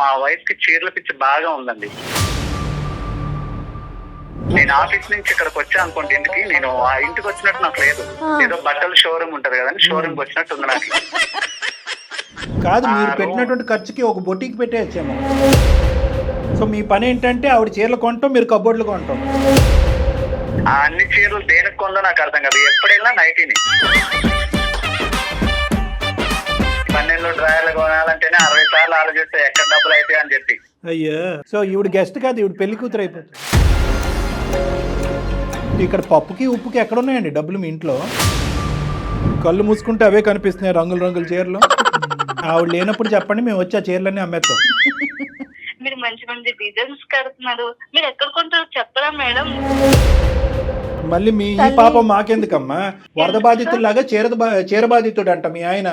మా వైఫ్ కి చీరల పిచ్చి బాగా ఉందండి. నేను ఆఫీస్ నుంచి ఇక్కడికి వచ్చా అనుకోండి ఇంటికి, నేను ఆ ఇంటికి వచ్చినట్టు నాకు లేదు. ఏదో బట్టల షోరూమ్ ఉంటది కదండి, షోరూమ్ కి వచ్చినట్టు ఉంది నాకు. కాదు, మీరు పెట్టినటువంటి ఖర్చుకి ఒక బొటీకి పెట్టేయచ్చేమో. సో మీ పని ఏంటంటే ఆవిడ చీరలు కొంటాం, మీరు కబోర్డులు కొంటాం. ఆ అన్ని చీరలు దేనికి కొందో నాకు అర్థం కాదు. ఎప్పుడైనా నైటీని 12 డ్రాయర్లు కొనాలంటేనే 60 సార్లు ఆలోచిస్తే ఎక్కడ డబ్బులు అవుతాయి అని చెప్పి. అయ్యా, సో ఈవిడ గెస్ట్ కాదు, ఈవిడ పెళ్లి కూతురు అయిపోతుంది. ఇక్కడ పప్పుకి ఉప్పుకి ఎక్కడ ఉన్నాయండి డబ్బులు మీ ఇంట్లో? కళ్ళు మూసుకుంటే అవే కనిపిస్తున్నాయి, రంగుల రంగుల చీరలు. ఆవిడ లేనప్పుడు చెప్పండి, మేము వచ్చి ఆ చీరలన్నీ అమ్మేస్తాం. మీరు మంచి మంచి డిజైన్స్ కడుతున్నారు, మీరు ఎక్కడ కొంటారో చెప్పరా మేడం? మళ్ళీ మీ ఈ పాపం మాకెందుకమ్మా? వరద బాధితుల్లాగా చీర బాధితుడు అంట మీ ఆయన.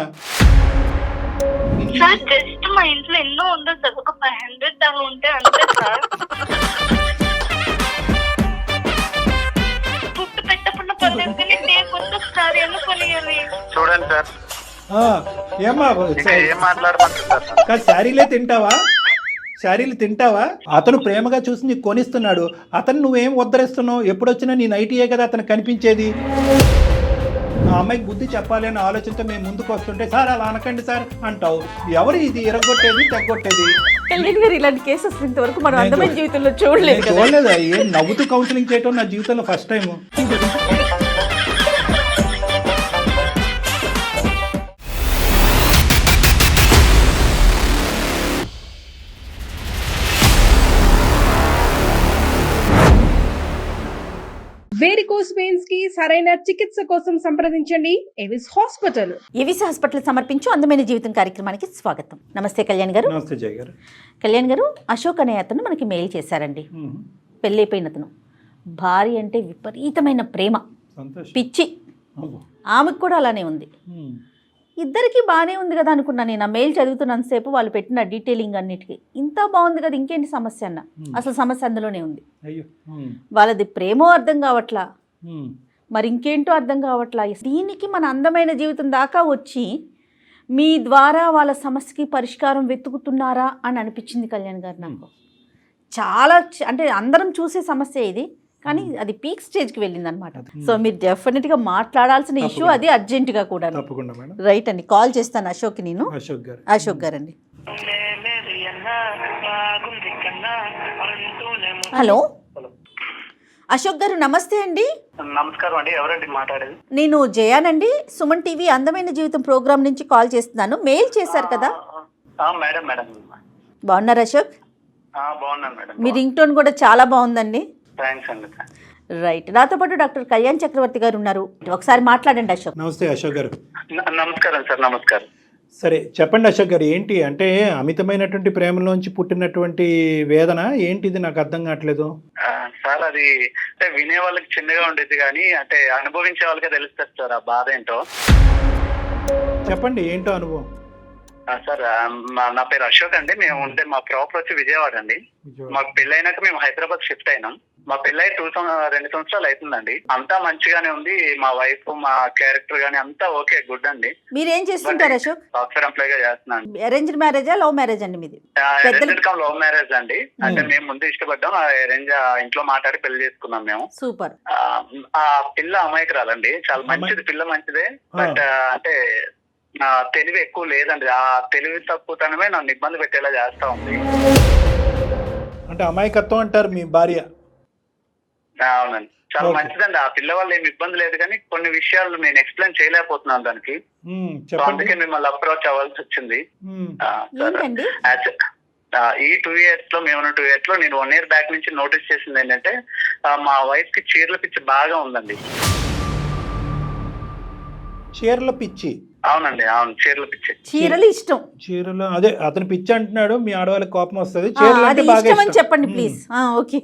సార్ జస్ట్ మా ఇంట్లో ఎన్నో ఉండదు సార్, ఒక 500 దాకా ఉంటే అంతే సార్. పుట్టు పెట్టకుండా పర్లేదు కానీ ఒకసారి ఎందుకు కొనియాలి? చూడండి సార్, ఏమ్మా ఏం మాట్లాడమంటారు సార్? కాదు, శారీలు తింటావా? అతను ప్రేమగా చూసి నీకు కొనిస్తున్నాడు, అతను నువ్వేం ఉద్ధరిస్తున్నావు? ఎప్పుడొచ్చినా నీ నైటీయే కదా అతను కనిపించేది. ఆ అమ్మాయికి బుద్ధి చెప్పాలి అనే ఆలోచనతో మేము ముందుకు వస్తుంటే, సార్ అలా అనకండి సార్ అంటావు. ఎవరు ఇది ఎరగొట్టేది తెగొట్టేది? కళ్యాణ్ గారు, ఇలాంటి కేసెస్ ఇంతవరకు మనం అందమైన జీవితంలో చూడలేదు. ఏం నవ్వుతూ కౌన్సిలింగ్ చేయటం నా జీవితంలో ఫస్ట్ టైం. వేరికోస్ వెయిన్స్ కి సరైన చికిత్స కోసం సంప్రదించండి ఎవిస్ హాస్పిటల్. ఎవిస్ హాస్పిటల్ సమర్పించు అందమైన జీవితం కార్యక్రమానికి స్వాగతం. నమస్తే కళ్యాణ్ గారు. నమస్తే జయ గారు. కళ్యాణ్ గారు, అశోక్ అనే అతను మనకి మెయిల్ చేశారండి. పెళ్ళైపోయిన అతను, భార్య అంటే విపరీతమైన ప్రేమ, పిచ్చి. ఆమెకు కూడా అలానే ఉంది. ఇద్దరికి బాగానే ఉంది కదా అనుకున్నా నేను. ఆ మెయిల్ చదువుతున్నంతసేపు వాళ్ళు పెట్టిన డీటెయిలింగ్ అన్నిటికీ ఇంత బాగుంది కదా, ఇంకేంటి సమస్య అన్న. అసలు సమస్య అందులోనే ఉంది. వాళ్ళది ప్రేమో అర్థం కావట్లా, మరి ఇంకేంటో అర్థం కావట్లా. దీనికి మన అందమైన జీవితం దాకా వచ్చి మీ ద్వారా వాళ్ళ సమస్యకి పరిష్కారం వెతుకుతున్నారా అని అనిపించింది కళ్యాణ్ గారు నాకు. చాలా అంటే అందరం చూసే సమస్య ఇది, కానీ అది పీక్ స్టేజ్కి వెళ్ళింది అనమాట. సో మీరు డెఫినెట్గా మాట్లాడాల్సిన ఇష్యూ అది, అర్జెంటుగా కూడా. రైట్ అండి, కాల్ చేస్తాను అశోక్. నేను అశోక్ గారు అండి. హలో అశోక్ గారు, నమస్తే అండి. నమస్కారం అండి, ఎవరండి మాట్లాడేది? నేను జయానండి, సుమన్ టీవీ అందమైన జీవితం ప్రోగ్రామ్ నుంచి కాల్ చేస్తున్నాను. మెయిల్ చేశారు కదా. మేడం మేడం బాగున్నారు అశోక్? బాగున్నాను మేడం. మీ రింగ్ టోన్ కూడా చాలా బాగుందండి. థ్యాంక్స్ అండి. రైట్, నాతో పాటు డాక్టర్ కళ్యాణ్ చక్రవర్తి గారు ఉన్నారు. ఒకసారి మాట్లాడండి అశోక్. నమస్తే అశోక్ గారు. నమస్కారం సార్. నమస్కారం. సరే చెప్పండి అశోక్ గారు, ఏంటి అంటే అమితమైనటువంటి ప్రేమలోంచి పుట్టినటువంటి వేదన ఏంటిది? నాకు అర్థం కావట్లేదు సార్. అది అంటే వినే వాళ్ళకి చిన్నగా ఉండేది కానీ అంటే అనుభవించే వాళ్ళకే తెలుస్తుంది సార్ ఆ బాధ ఏంటో. చెప్పండి, ఏంటో అనుభవం. సార్ నా పేరు అశోక్ అండి. మేము ఉంటే మా ప్రాపర్ వచ్చి విజయవాడ అండి. మాకు పెళ్ళైనాక మేము హైదరాబాద్ షిఫ్ట్ అయినాం. మా పెళ్ళై 2 సంవత్సరాలు అవుతుందండి. అంతా మంచిగానే ఉంది. మా వైఫ్, మా క్యారెక్టర్ గానీ అంతా ఓకే, గుడ్ అండి. మీరేం చేస్తుంటారు అశోక్? సాఫ్ట్వేర్ ఎంప్లాయ్ గా చేస్తున్నాను. అరేంజ్డ్ మ్యారేజా, లవ్ మ్యారేజ్ అండి మీది? లవ్ మ్యారేజ్ అండి. అంటే మేము ముందు ఇష్టపడ్డాం, అరేంజ్ ఇంట్లో మాట్లాడి పెళ్లి చేసుకున్నాం మేము. సూపర్. ఆ పిల్ల అమాయకురాలండి, చాలా మంచిది, పిల్ల మంచిదే. బట్ అంటే నా తెలివి ఎక్కువ లేదండి. ఆ తెలివి తక్కువతనమే నన్ను ఇబ్బంది పెట్టేలా చేస్తా ఉంది. అంటే అమాయకత్వం అంటారు మీ భార్య? అవునండి, చాలా మంచిదండి. ఆ పిల్ల వల్ల ఏమి ఇబ్బంది లేదు, కానీ కొన్ని విషయాలు నేను ఎక్స్ప్లెయిన్ చేయలేకపోతున్నాను దానికి. అందుకే మిమ్మల్ని అప్రోచ్ అవ్వాల్సి వచ్చింది. ఈ 2 years లో, మేము 2 years లో నేను 1 year బ్యాక్ నుంచి నోటీస్ చేసింది ఏంటంటే మా వైఫ్ కి చీరల పిచ్చి బాగా ఉందండి. చీరల పిచ్చి? అవునండి, అవును, చీరల పిచ్చి. చీరలు ఇష్టం. చీరలు అదే అతను పిచ్చి అంటున్నాడు, మీ ఆడవాళ్ళకి కోపం వస్తుంది. చెప్పండి ప్లీజ్. ఓకే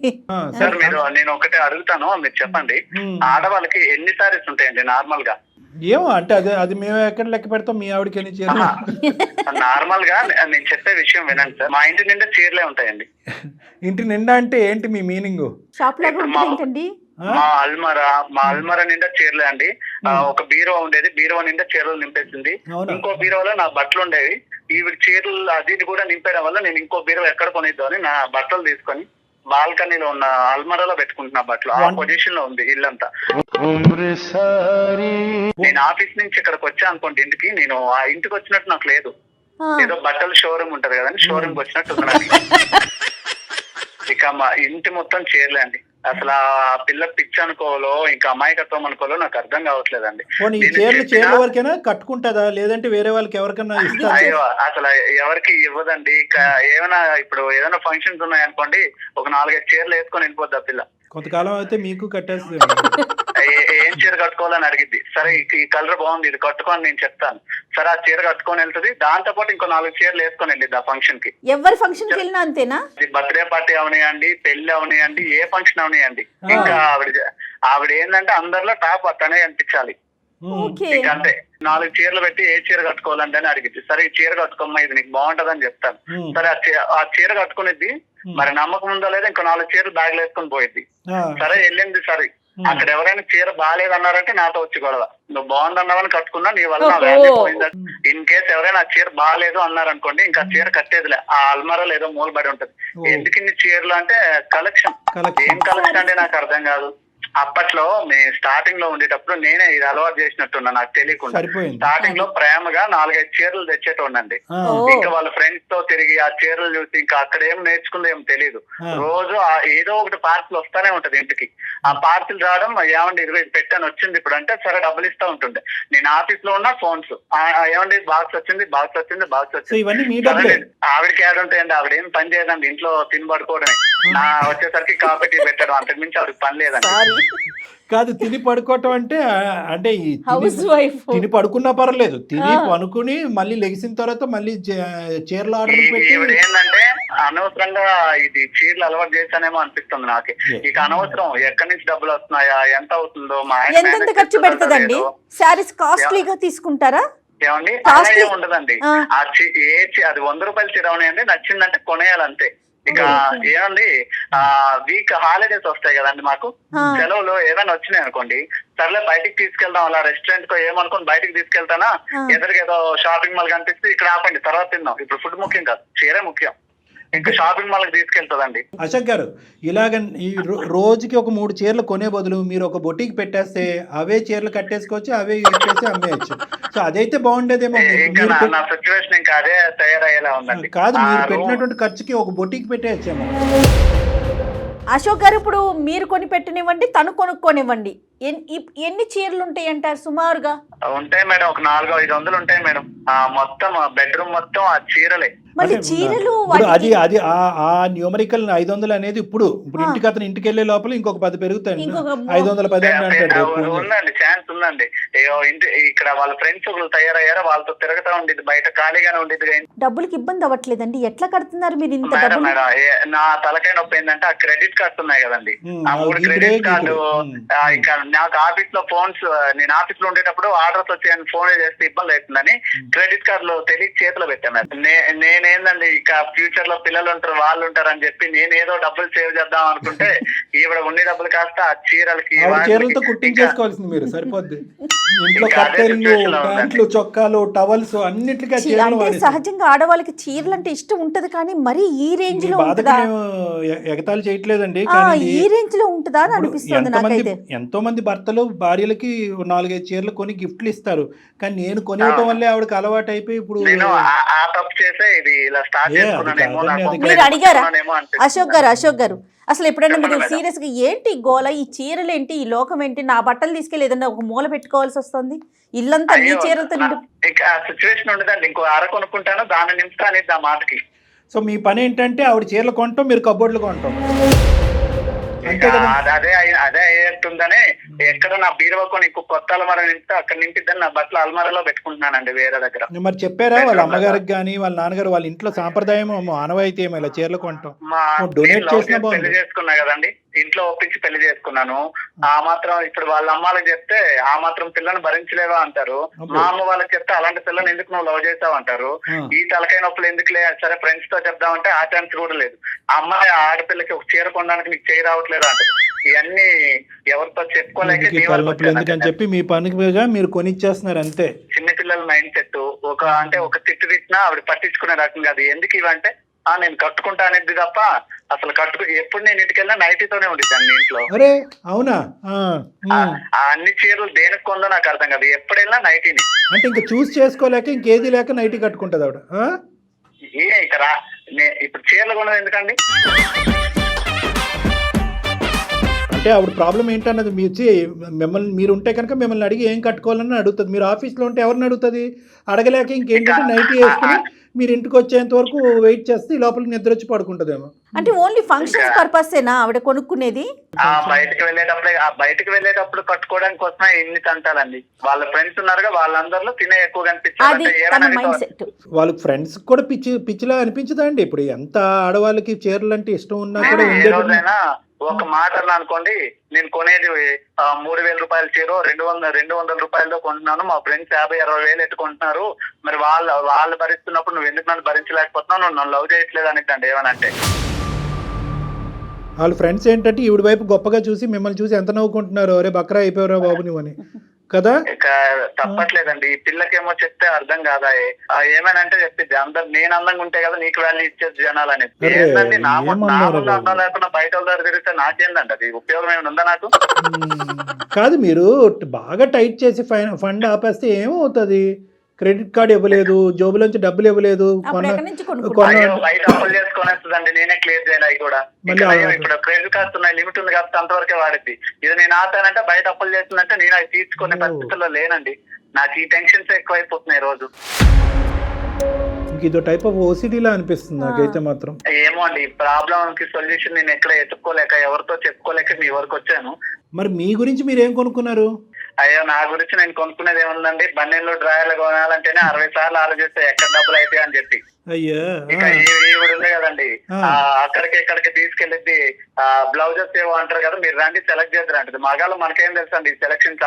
సార్, నేను ఒకటే అడుగుతాను, మీరు చెప్పండి. ఆడవాళ్ళకి ఎన్ని సారీస్ ఉంటాయండి నార్మల్ గా? ఏమో అంటే అది మేము ఎక్కడ లెక్క పెడతాం, మీ ఆవిడకి ఎన్ని చీరలు? నార్మల్ గా నేను చెప్పే విషయం వినండి సార్. మా ఇంటి నిండా చీరలే ఉంటాయండి. ఇంటి నిండా అంటే ఏంటి మీ మీనింగ్? షాప్ లాగా ఏంటండి? మా అల్మరా నిండా చీరలే అండి. ఒక బీరో ఉండేది, బీరో నిండా చీరలు నింపేసింది. ఇంకో బీరోలో నా బట్టలు ఉండేవి. ఈవిడ చీరలు అది కూడా నింపేయడం వల్ల నేను ఇంకో బీరో ఎక్కడ కొనిద్దాం అని నా బట్టలు తీసుకొని బాల్కనీలో ఉన్న అల్మరాలో పెట్టుకుంటున్నా బట్టలు. ఆ పొజిషన్ లో ఉంది ఇల్లంతా. నేను ఆఫీస్ నుంచి ఇక్కడికి వచ్చా అనుకోండి ఇంటికి, నేను ఆ ఇంటికి వచ్చినట్టు నాకు లేదు. ఏదో బట్టల షోరూమ్ ఉంటది కదండి, షోరూమ్ కి వచ్చినట్టు ఉన్నాను. ఇక మా ఇంటి మొత్తం చీరలే అండి. అసలు ఆ పిల్ల పిచ్చి అనుకోవాలో ఇంకా అమాయకత్వం అనుకోవాలో నాకు అర్థం కావట్లేదండి. చీరల వరకేనా కట్టుకుంటుందా, లేదంటే వేరే వాళ్ళకి ఎవరికన్నా ఇస్తా? అయ్యో అసలు ఎవరికి ఇవ్వదండి. ఏమైనా ఇప్పుడు ఏదైనా ఫంక్షన్స్ ఉన్నాయనుకోండి, ఒక 4-5 చీరలు వేసుకొని వెళ్ళిపోద్ది ఆ పిల్ల. కొంతకాలం అయితే మీకు కట్టేస్తుంది. ఏం చీర కట్టుకోవాలని అడిగిద్ది. సరే ఈ కలర్ బాగుంది, ఇది కట్టుకోని నేను చెప్తాను. సరే ఆ చీర కట్టుకొని వెళ్తుంది. దాంతో పాటు ఇంకో 4 చీరలు వేసుకొని వెళ్ళిద్ది ఆ ఫంక్షన్ కి. ఎవరి ఫంక్షన్ కి వెళ్ళినా అంతేనా? బర్త్డే పార్టీ అవనియండి, పెళ్లి అవనియండి, ఏ ఫంక్షన్ అవనియండి, ఇంకా ఆవిడ ఏంటంటే అందరిలో టాప్ తనే అనిపించాలి. అంటే 4 చీరలు పెట్టి ఏ చీర కట్టుకోవాలంటే అని అడిగింది. సరే ఈ చీర కట్టుకోమ్మా, ఇది నీకు బాగుంటదని చెప్తాను. సరే ఆ చీర కట్టుకునేది. మరి నమ్మకం ఉందో లేదా ఇంకో 4 చీరలు బ్యాగ్ వేసుకొని పోయిద్ది. సరే వెళ్ళింది. సరే అక్కడ ఎవరైనా చీర బాగాలేదన్నారంటే నాతో వచ్చి గొడవ. నువ్వు బాగుందన్నావని కట్టుకున్నా, నీ వల్ల నా వాల్యూ పోయిందా. ఇన్ కేసు ఎవరైనా చీర బాగాలేదు అన్నారనుకోండి, ఇంకా చీర కట్టేదిలే. ఆ అల్మారాలో ఏదో మూలబడి ఉంటది. ఎందుకు ఇన్ని చీరలు అంటే కలెక్షన్. ఏం కలెక్షన్ అంటే నాకు అర్థం కాదు. అప్పట్లో మేము స్టార్టింగ్ లో ఉండేటప్పుడు నేనే ఇది అలవాటు చేసినట్టున్నా నాకు తెలియకుండా. స్టార్టింగ్ లో ప్రేమగా 4-5 చీరలు తెచ్చేటోండి. ఇంకా వాళ్ళ ఫ్రెండ్స్ తో తిరిగి ఆ చీరలు చూసి ఇంకా అక్కడ ఏం నేర్చుకుందో ఏం తెలియదు. రోజు ఏదో ఒకటి పార్సిల్ వస్తానే ఉంటది ఇంటికి. ఆ పార్సిల్ రావడం, ఏమండి 20 పెట్టాను వచ్చింది ఇప్పుడు అంటే సరే డబ్బులు ఇస్తా ఉంటుండే. నేను ఆఫీస్ లో ఉన్న ఫోన్స్, ఏమండి బాక్స్ వచ్చింది. ఆవిడకి యాడ్ ఉంటాయండి. ఆవిడ ఏం పని చేయదండి, ఇంట్లో తినబడుకోవడమే. నా వచ్చేసరికి కాఫీ టీ పెట్టడం, అంతకు మించి ఆవిడకి పని లేదండి. కాదు, తిని పడుకోవటం అంటే తిని పడుకున్నా పర్లేదు, తిని పనుకుని మళ్ళీ లెగిసిన తర్వాత మళ్ళీ చీరలు ఆర్డర్ పెట్టి. ఏంటంటే అనవసరంగా ఇది చీరలు అలవాటు చేశానేమో అనిపిస్తుంది నాకు. ఇక అనవసరం ఎక్కడి నుంచి డబ్బులు వస్తున్నాయా, ఎంత అవుతుందో, మా ఎంత ఖర్చు పెడుతుందండి? శారీస్ కాస్ట్లీగా తీసుకుంటారా? ఏమండి అలా ఏమి ఉండదండి. అది 100 రూపాయల చీర ఉన్నాయండి, నచ్చిందంటే కొనేయాలంతే. ఇక ఏమండి వీక్ హాలిడేస్ వస్తాయి కదండి మాకు, సెలవులు ఏదైనా వచ్చినాయి అనుకోండి, సర్లే బయటికి తీసుకెళ్దాం, అలా రెస్టారెంట్ కో ఏమనుకోని బయటికి తీసుకెళ్తానా, ఎదురుగా షాపింగ్ మాల్ కనిపిస్తే ఇక్కడ ఆపండి తర్వాత తిందాం. ఇప్పుడు ఫుడ్ ముఖ్యం కాదు, చీరే ముఖ్యం. ఇంకా షాపింగ్ మాల్ కి తీసుకెళ్తుందండి. అశోక్ గారు, ఇలాగ ఈ రోజుకి ఒక 3 చీరలు కొనే బదులు మీరు ఒక బొటికి పెట్టేస్తే అవే చీరలు కట్టేసుకోవచ్చు, అవే ఇచ్చేసి అమ్మేయచ్చు. సో అదైతే బాగుండేదేమో. నా సిచ్యువేషన్ ఇంకా అదే తయారయ్యేలా ఉందండి. కాదు, మీరు పెట్టినటువంటి ఖర్చుకి ఒక బొటికి పెట్టేయచ్చేమో. అశోక్ గారు, ఇప్పుడు మీరు కొని పెట్టనివ్వండి, తను కొనుక్కోనివ్వండి, ఎన్ని చీరలు ఉంటాయి అంటారు సుమారుగా? ఉంటాయి మేడం, ఒక 400-500 ఉంటాయి మేడం. మొత్తం బెడ్రూమ్ మొత్తం ఆ చీరలే. మళ్ళీ చీరలు అది ఆ న్యూమరికల్ 500 అనేది ఇప్పుడు ఇంటికి అతను ఇంటికి వెళ్లే లోపల ఇంకొక 10 పెరుగుతాయి. 510 ఉందండి, ఛాన్స్ ఉందండి. ఇక్కడ వాళ్ళ ఫ్రెండ్స్ ఒకళ్ళు తయారయ్యారో వాళ్ళతో తిరగతా ఉండేది, బయట ఖాళీగానే ఉండేది. డబ్బులకి ఇబ్బంది అవ్వట్లేదండి? ఎట్లా కడుతున్నారు మీరు ఇంత? మేడం నా తలకాయ నొప్పి ఏంటంటే ఆ క్రెడిట్ కార్డ్స్ ఉన్నాయి కదండి, ఆ 3 క్రెడిట్ కార్డు. ఇంకా నాకు ఆఫీస్ లో ఫోన్స్, నేను ఆఫీస్ లో ఉండేటప్పుడు ఆర్డర్స్ వచ్చాయని ఫోన్ చేస్తే ఇబ్బంది అవుతుందని క్రెడిట్ కార్డులు తెలియ చేతిలో పెట్టాను. నేనేందండి ఇక ఫ్యూచర్ లో పిల్లలు ఉంటారు, వాళ్ళు ఉంటారు అని చెప్పి నేను ఏదో డబ్బులు సేవ్ చేద్దాం అనుకుంటే ఈవిడ ఉండే డబ్బులు కాస్త ఆ చీరలతో కుట్టించేసుకోవాల్సింది మీరు, సరిపోద్ది. ఇంట్లో కట్టెలు, ప్యాంట్లు, చొక్కాలు, టవల్స్ అన్నిటికీ సహజంగా ఆడవాళ్ళకి చీరలు అంటే ఇష్టం ఉంటది, కానీ మరి ఈ రేంజ్ లో ఎగతాళి చేయట్లేదండి, ఈ రేంజ్ లో ఉంటుందా అని అనిపిస్తుంది నాకైతే. ఎంతో మంది భర్తలు భార్యలకి 4-5 చీరలు కొని గిఫ్ట్లు ఇస్తారు, కానీ నేను కొనివ్వటం వల్లే ఆవిడకి అలవాటు అయిపోయి ఇప్పుడు మీరు అడిగారా అశోక్ గారు అసలు ఎప్పుడైనా మీరు సీరియస్ గా ఏంటి గోల, ఈ చీరలు ఏంటి, ఈ లోకం ఏంటి, నా బట్టలు తీసుకెళ్ళి ఏదన్నా ఒక మూల పెట్టుకోవాల్సి వస్తుంది, ఇల్లంతా నీ చీరలతో సిచ్యువేషన్ ఉండదండి. ఇంకో అర కొనుక్కుంటాను, దాన్ని నింపుతాను ఆ మాటకి. సో మీ పని ఏంటంటే ఆవిడ చీరలు కొంటాం, మీరు కబోర్డులు కొంటాం. అదే అయ్యేస్తుందని ఎక్కడ నా బీరువాకు నీకు కొత్త అలమార నింపితే అక్కడ నింపిద్దని నా బట్టలు అలమారలో పెట్టుకుంటున్నానండి వేరే దగ్గర. మరి చెప్పారా వాళ్ళ అమ్మగారికి కానీ వాళ్ళ నాన్నగారు వాళ్ళ ఇంట్లో సాంప్రదాయం ఆనవాయితీ ఏమో ఇలా చీరలు కొంటాం? డొనేట్ చేసిన పెళ్లి చేసుకున్నా కదండి, ఇంట్లో ఒప్పించి పెళ్లి చేసుకున్నాను. ఆ మాత్రం ఇప్పుడు వాళ్ళ అమ్మాలకు చెప్తే ఆ మాత్రం పిల్లని భరించలేవా అంటారు, మా అమ్మ వాళ్ళకి చెప్తే అలాంటి పిల్లని ఎందుకు నువ్వు లవ్ చేసావు అంటారు. ఈ తలకాయ నొప్పులు ఎందుకులే, సరే ఫ్రెండ్స్ తో చెప్దామంటే ఆ ఛాన్స్ కూడా లేదు. అమ్మాయి ఆడపిల్లకి ఒక చీర కొనడానికి నీకు చేయి రావట్లేదు అంటారు. ఇవన్నీ ఎవరితో చెప్పుకోలేక ఇంటికి నీ వరకు తలనొప్పులు ఎందుకని వచ్చాను. చెప్పి మీ పనిగా మీరు కొనిచ్చేస్తున్నారు అంతే. చిన్నపిల్లల మైండ్ సెట్ ఒక తిట్టు తిట్టినా ఆవిడ పట్టించుకునే రకం కాదు. ఎందుకు ఇవంటే నేను కట్టుకుంటా అనేది తప్ప అసలు ఎప్పుడు నేను ఇంటికి వెళ్ళినా నైటీతోనే ఉండిద్దాన్ని ఇంట్లో. అరే అవునా? ఆ అన్ని చీరలు దేనికి కొందో నాకు అర్థం కాదు, ఎప్పుడు వెళ్ళినా నైటీని. అంటే ఇంకా చూస్ చేసుకోలేక ఇంకేది లేక నైటీ కట్టుకుంటుంది ఆవిడ. ఇక్కడ ఇప్పుడు చీరలు కొనడం ఎందుకండి? అంటే ఆవిడ ప్రాబ్లం ఏంటన్నది మీరు ఉంటే కనుక మిమ్మల్ని అడిగి ఏం కట్టుకోవాలని అడుగుతుంది. మీరు ఆఫీస్లో ఉంటే ఎవరిని అడుగుతుంది? అడగలేక ఇంకేంటంటే నైటీ వేసుకుని మీరు ఇంటికి వచ్చేంత వరకు వెయిట్ చేస్తే ఈ లోపల నిద్ర వచ్చి పడుకుంటుందేమో. అంటే ఓన్లీ ఫంక్షన్స్ పర్పసేనా ఆవిడ కొనుక్కునేది? బయటకు వెళ్ళేటప్పుడు కట్టుకోవడానికి కోసమే ఇన్ని తంటాలండి. వాళ్ళ ఫ్రెండ్స్ ఉన్నారుగా, వాళ్ళందరిలో తినే ఎక్కువ కనిపించారు. వాళ్ళకి ఫ్రెండ్స్ కూడా పిచ్చిలా అనిపించదా అండి? ఇప్పుడు ఎంత ఆడవాళ్ళకి చీరలు అంటే ఇష్టం ఉన్నా కూడా రోజైనా ఒక మాట అన్నా అనుకోండి, నేను కొనేది 3,000 రూపాయల చీర 200 రూపాయలతో కొంటున్నాను, మా ఫ్రెండ్స్ 50-60 వేలు ఎట్టుకుంటున్నారు, మరి వాళ్ళు భరిస్తున్నప్పుడు నువ్వు ఎందుకు నన్ను భరించలేకపోతున్నావు, నువ్వు నన్ను లవ్ చేయట్లేదు అనిద్దండి ఏమనంటే. వాళ్ళ ఫ్రెండ్స్ ఏంటంటే ఈవిడ వైపు గొప్పగా చూసి మిమ్మల్ని చూసి ఎంత నవ్వుకుంటున్నారు, అరే బక్రా అయిపోయారా బాబు నువ్వని కదా. తప్పట్లేదండి, ఈ పిల్లకేమో చెప్తే అర్థం కాదా, ఏమనంటే చెప్పిద్ది నేను అందంగా ఉంటే కదా నీకు వాల్యూ ఇచ్చేది జనాలు అనేది. ఏంటండి నా ముందు అందం లేకుండా బయట వాళ్ళ దగ్గర తిరిగితే నాకేందండి అది ఉపయోగం ఏమైనా ఉందా నాకు? కాదు, మీరు బాగా టైట్ చేసి ఫండ్ ఆపేస్తే ఏమవుతుంది? క్రెడిట్ కార్డు ఇవ్వలేదు, జోబులోంచి డబ్బులు ఇవ్వలేదు, బయట అప్పులు చేసుకునేస్తుందండి, నేనే క్లియర్ చేయాలి. అవి కూడా ఇప్పుడు క్రెడిట్ కార్డ్స్ ఉన్నాయి, లిమిట్ ఉంది కాబట్టి అంతవరకే వాడిద్ది. ఇది నేను ఆపానంటే బయట అప్పులు చేస్తుందంటే నేను అవి తీర్చుకునే పరిస్థితుల్లో లేనండి. నాకు ఈ టెన్షన్స్ ఎక్కువైపోతున్నాయి రోజు. ఇదో టైప్ ఆఫ్ ఓసిడీలా అనిపిస్తుంది నాకైతే మాత్రం. ఏమో అండి, ఈ ప్రాబ్లం కి సొల్యూషన్ నేను ఎక్కడ ఎత్తుక్కోలేక ఎవరితో చెప్పుకోలేక మీ వరకు వచ్చాను. మరి మీ గురించి మీరు ఏం కొనుక్కున్నారు? అయ్యో నా గురించి నేను కొనుక్కునేది ఏముందండి, బన్నెల్లో డ్రాయర్లు కొనాలంటేనే 60 సార్లు ఆలోచిస్తే ఎక్కడ డబ్బులు అవుతాయి అని చెప్పి. అయ్యా ఈవిడ ఉంది కదండి, అక్కడికి ఇక్కడికి తీసుకెళ్ళిద్ది. బ్లౌజెస్ ఏవో అంటారు కదా, మీరు రండి సెలెక్ట్ చేద్దరు అంటది. మగాళ్ళు మనకేం తెలుసు అండి సెలక్షన్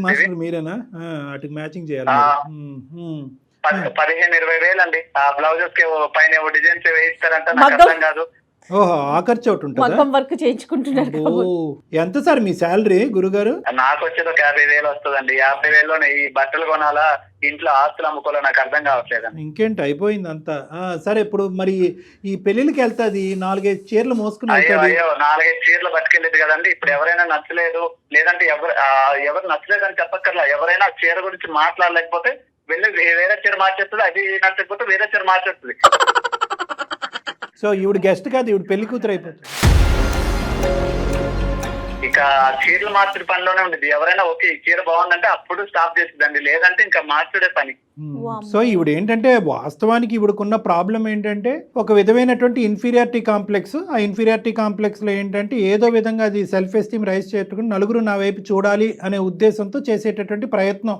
మ్యాచింగ్ మీరేనా? వాటికి మ్యాచింగ్ చేయాలి. 15-20 వేలు అండి ఆ బ్లౌజెస్ కి పైన డిజైన్స్ వేయిస్తారంట, నాకు అర్థం కాదు. ఓహో, ఆ ఖర్చు ఒకటి ఉంటుంది. వర్క్ చేయించుకుంటున్నారు. ఎంత సార్ మీ శాలరీ గురుగారు? నాకు వచ్చేది ఒక 50,000 వస్తుందండి. 50,000లోనే ఈ బట్టలు కొనాలా, ఇంట్లో ఆస్తులు అమ్ముకోవాలో నాకు అర్థం కావట్లేదు. ఇంకేంటి, అయిపోయింది అంతా. సరే, ఇప్పుడు మరి ఈ పెళ్లికి వెళ్తాది 4-5 చీరలు మోసుకుని. అయ్యో 4-5 చీరలు పట్టుకెళ్ళేది కదండి. ఇప్పుడు ఎవరైనా నచ్చలేదు, లేదంటే ఎవరు నచ్చలేదు అని చెప్పక్కర్లా, ఎవరైనా చీర గురించి మాట్లాడలేకపోతే వెళ్ళి వేరే చీర మార్చేస్తుంది, అది నచ్చకపోతే వేరే చీర మార్చేస్తుంది. సో ఈవిడ గెస్ట్ కాదు, ఈవిడ పెళ్లి కూతురు అయిపోతుంది. ఇక చీరలు మార్చుడు పనిలోనే ఉండేది. ఎవరైనా ఓకే ఈ చీర బాగుందంటే అప్పుడు స్టాప్ చేస్తుందండి, లేదంటే ఇంకా మార్చుడే పని. సో ఈవిడ ఏంటంటే వాస్తవానికి ఈవిడకున్న ప్రాబ్లం ఏంటంటే ఒక విధమైనటువంటి ఇన్ఫీరియారిటీ కాంప్లెక్స్. ఆ ఇన్ఫీరియారిటీ కాంప్లెక్స్ లో ఏంటంటే ఏదో విధంగా అది సెల్ఫ్ ఎస్టీమ్ రైజ్ చేసుకుని నలుగురు నా వైపు చూడాలి అనే ఉద్దేశంతో చేసేటటువంటి ప్రయత్నం.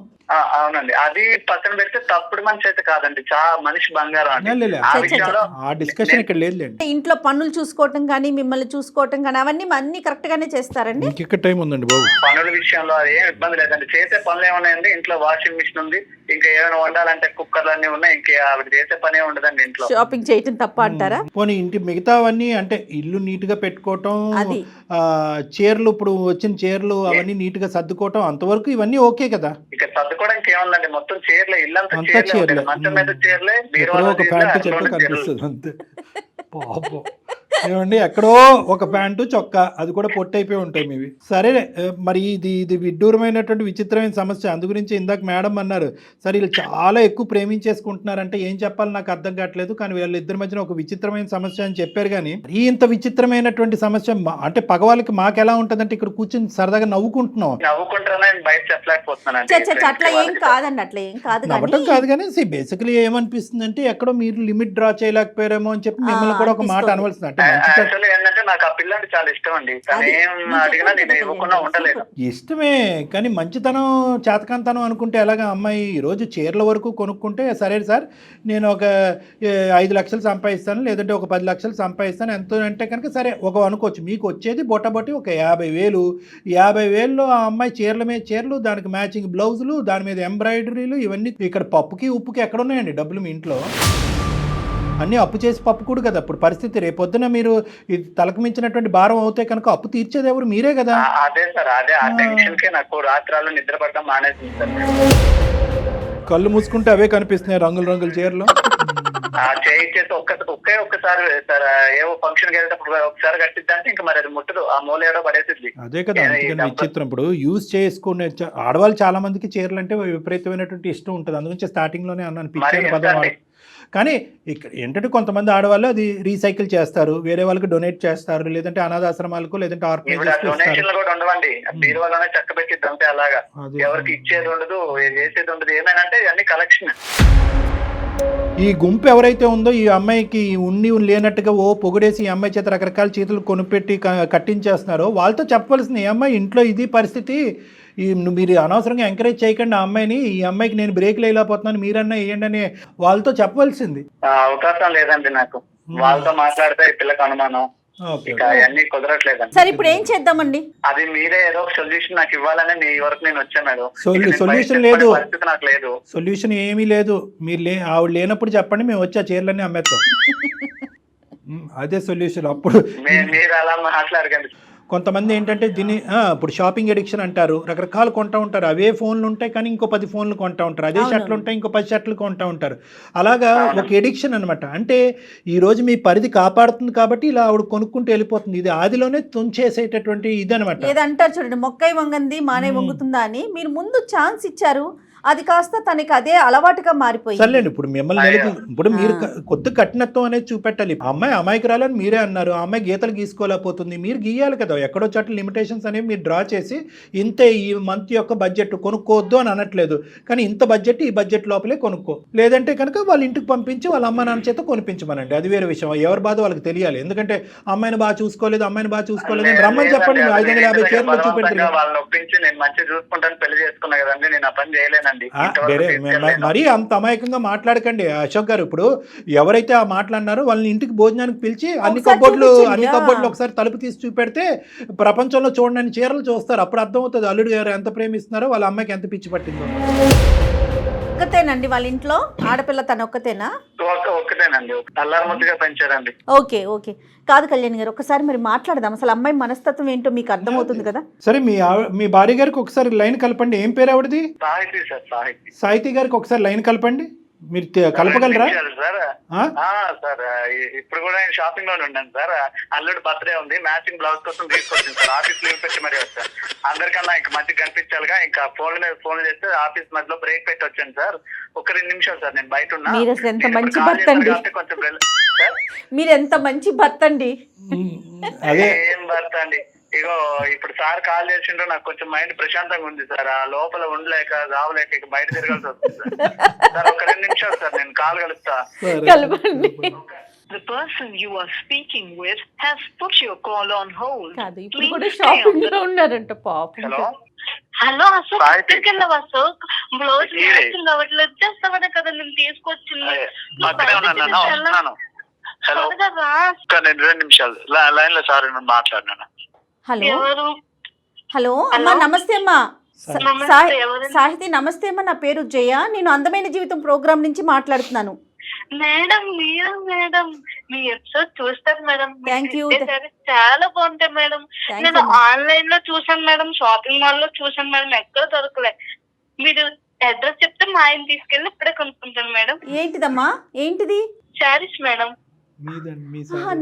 అవునండి, అది పక్కన పెడితే తప్పుడు మనిషి అయితే కాదండి, చాలా మనిషి బంగారం అండి. ఆ డిస్కషన్ ఇక్కడ లేదులేండి. ఇంట్లో పనులు చూసుకోవటం కానీ మిమ్మల్ని చూసుకోవటం కానీ అవన్నీ కరెక్ట్ గానే చేస్తారండి. ఇంకెక్కడ టైం ఉందండి బాబు? పనుల విషయంలో ఏం ఇబ్బంది లేదండి, చేసే పనులు ఏమున్నాయండి, ఇంట్లో వాషింగ్ మిషన్ ఉంది, ఇంకా ఏమైనా వండాలంటే కుక్కర్లు అన్ని ఉన్నాయి, ఇంకా ఆవిడ చేసే పనే ఉండదండి ఇంట్లో. షాపింగ్ చేయటం తప్ప అంటారా? పోనీ ఇంటి మిగతావన్నీ అంటే ఇల్లు నీట్ గా పెట్టుకోవటం, చీరలు ఇప్పుడు వచ్చిన చీరలు అవన్నీ నీట్ గా సర్దుకోవటం, అంతవరకు ఇవన్నీ ఓకే కదా. ఇక సర్దుకోవడానికి ఏముందండి, మొత్తం చీరలే, ఇల్లంతా చీరలే, మంచం మీద చీరలే, ఒక ప్యాంటు చెట్టు కనిపిస్తుంది అంతే. పాపం ఏమండి, ఎక్కడో ఒక ప్యాంటు చొక్కా, అది కూడా పొట్టయిపోయి ఉంటాయి మీవి. సరే, మరి ఇది విడ్డూరమైనటువంటి విచిత్రమైన సమస్య. అందు గురించి ఇందాక మేడం అన్నారు, సరే వీళ్ళు చాలా ఎక్కువ ప్రేమించేసుకుంటున్నారంటే ఏం చెప్పాలి నాకు అర్థం కావట్లేదు, కానీ వీళ్ళిద్దరి మధ్యన ఒక విచిత్రమైన సమస్య అని చెప్పారు. కానీ ఇంత విచిత్రమైనటువంటి సమస్య అంటే పగవాళ్ళకి మాకు ఎలా ఉంటుందంటే ఇక్కడ కూర్చొని సరదాగా నవ్వుకుంటున్నాం. బయట చెప్పలేకపోతున్నాను. అట్లా ఏం కాదండి, అట్లా ఏం కాదు. నవ్వటం కాదు కానీ బేసికలీ ఏమనిపిస్తుంది అంటే ఎక్కడో మీరు లిమిట్ డ్రా చేయలేకపోయారేమో అని చెప్పి మిమ్మల్ని కూడా ఒక మాట అనవలసింది. అంటే ఏంటంటే నాకు ఆ పిల్లంటే చాలా ఇష్టం అండి, ఏం అడిగినా నేను ఇవ్వకుండా ఉండలేదు. ఇష్టమే, కానీ మంచితనం చేతకంతనం అనుకుంటే ఎలాగా? అమ్మాయి ఈరోజు చీరల వరకు కొనుక్కుంటే సరే సార్ నేను ఒక 5 లక్షలు సంపాదిస్తాను, లేదంటే ఒక 10 లక్షలు సంపాదిస్తాను, ఎంతో అంటే కనుక సరే ఒక అనుకోవచ్చు. మీకు వచ్చేది బొట్టబొట్టి ఒక 50,000. 50,000లో ఆ అమ్మాయి చీరల మీద చీరలు, దానికి మ్యాచింగ్ బ్లౌజులు, దాని మీద ఎంబ్రాయిడరీలు, ఇవన్నీ ఇక్కడ పప్పుకి ఉప్పుకి ఎక్కడ ఉన్నాయండి డబ్బులు మీ ఇంట్లో? అన్నీ అప్పు చేసి పప్పుకూడు కదా ఇప్పుడు పరిస్థితి. రేపొద్దున మీరు ఇది తలకు మించినటువంటి భారం అవుతే కనుక అప్పు తీర్చేది ఎవరు? మీరే కదా. అదే సార్, అదే ఆ టెన్షన్ కే నాకు రాత్రాలు నిద్ర పడడం మానేసింది సార్. కళ్ళు మూసుకుంటే అవే కనిపిస్తున్నాయి రంగుల రంగుల చీరలు. చేయించేసి ఒక్కసారి సార్ ఏవో ఫంక్షన్ కి వెళ్ళేటప్పుడు ఒకసారి కట్టిద్దంటే ఇంకా మరి అది ముట్టదు, ఆ మూలేడో పడేసిద్ది. అదే కదా, అందుకని విచిత్రం. ఇప్పుడు యూజ్ చేసుకునే ఆడవాళ్ళు చాలా మందికి చీరలు అంటే విపరీతమైనటువంటి ఇష్టం ఉంటుంది. అందుగురించి స్టార్టింగ్ లోనే అన్నాను పిచ్చి పదం వాడు. కానీ ఇక్కడ ఏంటంటే కొంతమంది ఆడవాళ్ళు అది రీసైకిల్ చేస్తారు, వేరే వాళ్ళకి డొనేట్ చేస్తారు, లేదంటే అనాథాశ్రమాలకు లేదంటే డొనేషన్లు కూడా ఉండవండి, బీరువాలోనే చక్క పెట్టిద్ది అంతే. అలాగా ఎవరికి ఇచ్చేది ఉండదు, చేసేది ఉండదు. ఏమైనా అన్ని కలెక్షన్. ఈ గుంపు ఎవరైతే ఉందో ఈ అమ్మాయికి ఉండి లేనట్టుగా పొగిడేసి ఈ అమ్మాయి చేత రకరకాల చేతులు కొనిపెట్టి కట్టించేస్తున్నారో వాళ్ళతో చెప్పవలసింది, ఈ అమ్మాయి ఇంట్లో ఇది పరిస్థితి, మీరు అనవసరంగా ఎంకరేజ్ చేయకండి ఆ అమ్మాయిని, ఈ అమ్మాయికి నేను బ్రేక్ లేకపోతున్నాను మీరన్నా వేయండి అని వాళ్ళతో చెప్పవలసింది. అవకాశం లేదండి నాకు, వాళ్ళతో మాట్లాడితే ఈ పిల్లకి అనుమానం, అన్ని కుదరట్లేదండి. సరే ఇప్పుడు ఏం చేద్దామండి? అది మీరే ఏదో ఒక సొల్యూషన్ నాకు ఇవ్వాలని మీ వరకు నేను వచ్చాను. సొల్యూషన్ లేదు, పరిస్థితి నాకు లేదు, సొల్యూషన్ ఏమీ లేదు. మీరు ఆవిడ లేనప్పుడు చెప్పండి, మేము వచ్చి ఆ చీరలన్నీ అమ్మేస్తాం. అదే సొల్యూషన్. అప్పుడు మీరు అలా మాట్లాడకండి. కొంతమంది ఏంటంటే దీన్ని ఇప్పుడు షాపింగ్ ఎడిక్షన్ అంటారు, రకరకాలు కొంటూ ఉంటారు. అవే ఫోన్లు ఉంటాయి కానీ ఇంకో 10 ఫోన్లు కొంటూ ఉంటారు, అదే షర్ట్లు ఉంటాయి ఇంకో 10 షర్ట్లు కొంటూ ఉంటారు. అలాగా ఒక ఎడిక్షన్ అనమాట. అంటే ఈరోజు మీ పరిధి కాపాడుతుంది కాబట్టి ఇలా ఆవిడ కొనుక్కుంటూ వెళ్ళిపోతుంది. ఇది ఆదిలోనే తుంచేసేటటువంటి ఇది అనమాట. ఏదంటారు చూడండి, మొక్కై వంగంది మానే వంగుతుందా అని. మీరు ముందు ఛాన్స్ ఇచ్చారు, అది కాస్త తనకి అదే అలవాటుగా మారిపోయింది. సర్లేండి, ఇప్పుడు మిమ్మల్ని ఇప్పుడు మీరు కొద్ది కఠినత్వం అనేది చూపెట్టాలి. అమ్మాయి అమాయకురాలని మీరే అన్నారు, ఆ అమ్మాయి గీతలు గీసుకోలేకపోతుంది, మీరు గీయాలి కదా. ఎక్కడో చోట్ల లిమిటేషన్స్ అనేవి మీరు డ్రా చేసి ఇంతే ఈ మంత్ యొక్క బడ్జెట్ కొనుక్కోవద్దు అని అనట్లేదు, కానీ ఇంత బడ్జెట్ ఈ బడ్జెట్ లోపలే కొనుక్కో, లేదంటే కనుక వాళ్ళ ఇంటికి పంపించి వాళ్ళ అమ్మ నాన్న చేత కొనిపించమనండి. అది వేరే విషయం, ఎవరి బాధ వాళ్ళకి తెలియాలి. ఎందుకంటే అమ్మాయిని బాగా చూసుకోలేదు అని రమ్మని చెప్పండి. 550 చీరలు చూపెట్టి వాళ్ళని ఒప్పించి నేను మంచిగా చూసుకుంటాను పెళ్లి చేసుకున్నా కదండి, నేను ఆ పని చేయలేను. మరీ అంత అమాయకంగా మాట్లాడకండి అశోక్ గారు. ఇప్పుడు ఎవరైతే ఆ మాట్లాడినారో వాళ్ళని ఇంటికి భోజనానికి పిలిచి అన్ని కబోర్డులు ఒకసారి తలుపు తీసి చూపెడితే ప్రపంచంలో చూడని చీరలు చూస్తారు. అప్పుడు అర్థమవుతుంది అల్లుడు గారు ఎంత ప్రేమిస్తున్నారో, వాళ్ళ అమ్మాయికి ఎంత పిచ్చి పట్టిందో. ఒక్కతేనండి వాళ్ళ ఇంట్లో ఆడపిల్ల, తన ఒక్కతేనా? ఒక్కతేనండి, అల్లారముద్దుగా పెంచారండి. ఓకే ఓకే, కాదు కళ్యాణ్ గారు, ఒకసారి మరి మాట్లాడదాం. అసలు అమ్మాయి మనస్తత్వం ఏంటో మీకు అర్థమవుతుంది కదా. సరే, మీ భార్య గారికి ఒకసారి లైన్ కలపండి. ఏం పేరు ఆవిడది? సాహితీ సార్. సాహితీ గారికి ఒకసారి లైన్ కలపండి. మీరు కలపగలరా? సార్ ఇప్పుడు కూడా నేను షాపింగ్ లోనే ఉన్నాను సార్. అల్లుడు బర్త్డే ఉంది, మ్యాచింగ్ బ్లౌజ్ కోసం తీసుకొచ్చింది సార్. ఆఫీస్ లీవ్ పెట్టి మరీ వచ్చాను. అందరికన్నా ఇంకా మంచిగా కనిపించాలిగా, ఇంకా ఫోన్ మీద ఫోన్ చేస్తే ఆఫీస్ మధ్యలో బ్రేక్ పెట్టి వచ్చాను సార్. ఒక 2 నిమిషాలు సార్, నేను బయట ఉన్నా. మీరు అసలు ఎంత మంచి భర్త అండి, మీరు ఎంత మంచి భర్త అండి. ఏం భర్త అండి, ఇగో ఇప్పుడు సార్ కాల్ చేసిండ్రు, నాకు కొంచెం మైండ్ ప్రశాంతంగా ఉంది సార్. ఆ లోపల ఉండలేక రావలేక ఇక బయట తిరగాల్సి వస్తుంది సార్. ఒక 2 నిమిషాలు సార్, నేను కాల్ కలుస్తా. The person you are speaking with has put your call on hold. కాదు, ఇప్పుడు కూడా షాపింగ్ లో ఉన్నారంట పాపం. హలో అశోక్, ఎక్కడికి వెళ్ళావు అశోక్? బ్లౌజ్ మ్యాచింగ్ అవ్వట్లేదు, వచ్చేస్తామనే కదా నేను తీసుకొచ్చింది. హలో, 2 నిమిషాలు లైన్ లో సార్ మాట్లాడినా. హలో హలో అమ్మా, నమస్తే అమ్మా. సాహితి నమస్తే అమ్మా, నా పేరు జయ, నేను అందమైన జీవితం ప్రోగ్రామ్ నుంచి మాట్లాడుతున్నాను. మేడం మీరు మేడం, మీ ఎపిసోడ్ చూస్తాను మేడం. చాలా బాగుంటాయి మేడం. నేను ఆన్లైన్ లో చూసాను మేడం, షాపింగ్ మాల్ లో చూసాను మేడం, ఎక్కడ దొరకలే. మీరు అడ్రస్ చెప్తే మా ఆయన తీసుకెళ్ళి ఇప్పుడే కొనుక్కుంటాను మేడం. ఏంటిదమ్మా, ఏంటిది? శారీస్ మేడం.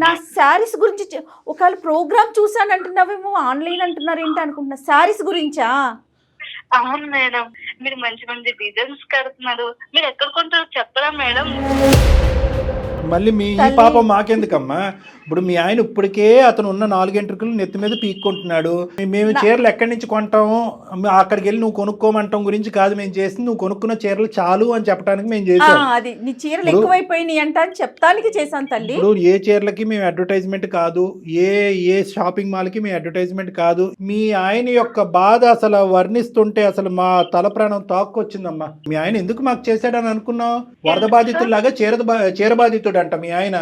నా శారీస్ గురించి ఒకవేళ ప్రోగ్రామ్ చూసాను అంటున్నావేమో, ఆన్లైన్ అంటున్నారు ఏంటి అనుకుంటున్నా. శారీస్ గురించా? అవును మేడం, మీరు మంచి మంచి డిజైన్స్ కడుతున్నారు. మీరు ఎక్కడ కొంటారో చెప్పరా మేడం? మళ్ళీ మీ పాపం మాకెందుకమ్మా? ఇప్పుడు మీ ఆయన ఇప్పటికే అతను ఉన్న 4 ఎంట్రుకలు నెత్తి మీద పీక్కుంటున్నాడు. మేము చీరలు ఎక్కడి నుంచి కొంటాము, అక్కడికి వెళ్ళి నువ్వు కొనుక్కోమంటాం గురించి కాదు మేము చేసింది, నువ్వు కొనుక్కున్న చీరలు చాలు అని చెప్పడానికి మేము చేసాం. అది నీ చీరలు ఎక్కువైపోయినాయి అంట అని చెప్తానికి చేశాను తల్లి. ఇప్పుడు ఏ చీరలకి మేము అడ్వర్టైజ్మెంట్ కాదు, ఏ షాపింగ్ మాల్ కి మేము అడ్వర్టైజ్మెంట్ కాదు. మీ ఆయన యొక్క బాధ అసలు వర్ణిస్తుంటే అసలు మా తల ప్రాణం తాక్కొచ్చిందమ్మా. మీ ఆయన ఎందుకు మాకు చేశాడని అనుకున్నావు? వరద బాధితుల్లాగా చీర బాధితుడు అంట మీ ఆయన.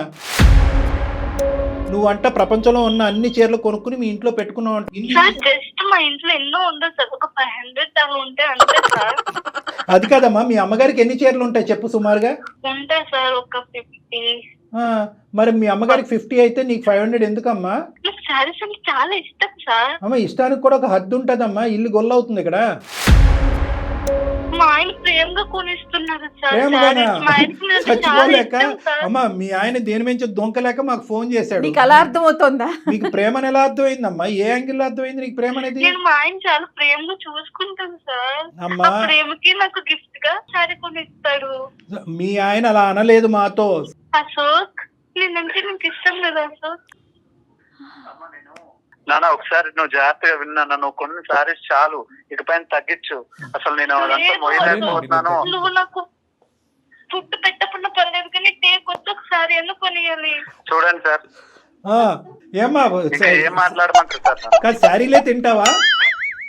నువ్వంట ప్రపంచంలో ఉన్న అన్ని చీరలు కొనుక్కుని మీ ఇంట్లో పెట్టుకున్నావు అంట. జస్ట్ మా ఇంట్లో ఎన్నో ఉండదు సార్, ఒక 500 అవి ఉంటాయి అంతే సార్. అది కాదమ్మా, మీ అమ్మగారికి ఎన్ని చీరలు ఉంటాయి చెప్పు సుమారుగా? ఉంటాయి సార్, ఒక 50 మరి మీ అమ్మగారికి 50 అయితే నీకు 500 ఎందుకమ్మా? నాకు శారీస్ అంటే చాలా ఇష్టం సార్. అమ్మ ఇష్టానికి కూడా ఒక హద్దు ఉంటదమ్మా, ఇల్లు గొల్లవుతుంది ఇక్కడ. మా ఆయన ప్రేమగా కొనిస్తున్నారు సార్ ప్రేమగానా? శారీస్. మా ఆయనకి నేను చాలా చచ్చిపోలేక ఇష్టం సార్. అమ్మ మీ ఆయన దేని నుంచి దొంకలేక మాకు ఫోన్ చేశాడు. నీకు అలా అర్థమవుతుందా? నీకు ప్రేమ ఎలా అర్థమైందమ్మా? ఏ యాంగిల్ అర్థమైంది నీకు ప్రేమ అనేది? నేను మా ఆయన చాలా ప్రేమగా చూసుకుంటాను సార్. అమ్మా ఆ ప్రేమకి నాకు గిఫ్ట్ గా శారీ కొనిస్తాడు. మీ ఆయన అలా అనలేదు మాతో. అశోక్ నేనంటే నీకు ఇష్టం లేదా అశోక్? నాన్న ఒకసారి నువ్వు జాగ్రత్తగా విన్నా, నువ్వు కొన్ని సారీస్ చాలు, ఇకపైన తగ్గించు. అసలు నేను అదంతా మొయ్యలేకపోతున్నాను. నువ్వు నాకు ఫుడ్ పెట్టకుండా పర్లేదు కానీ టేక్ వచ్చి ఒకసారి ఎందుకు కొనియాలి? చూడండి సార్, ఆ, ఏమ్మా ఇంకా ఏం మాట్లాడమంటారు సార్ నన్ను? కాదు శారీలే తింటావా?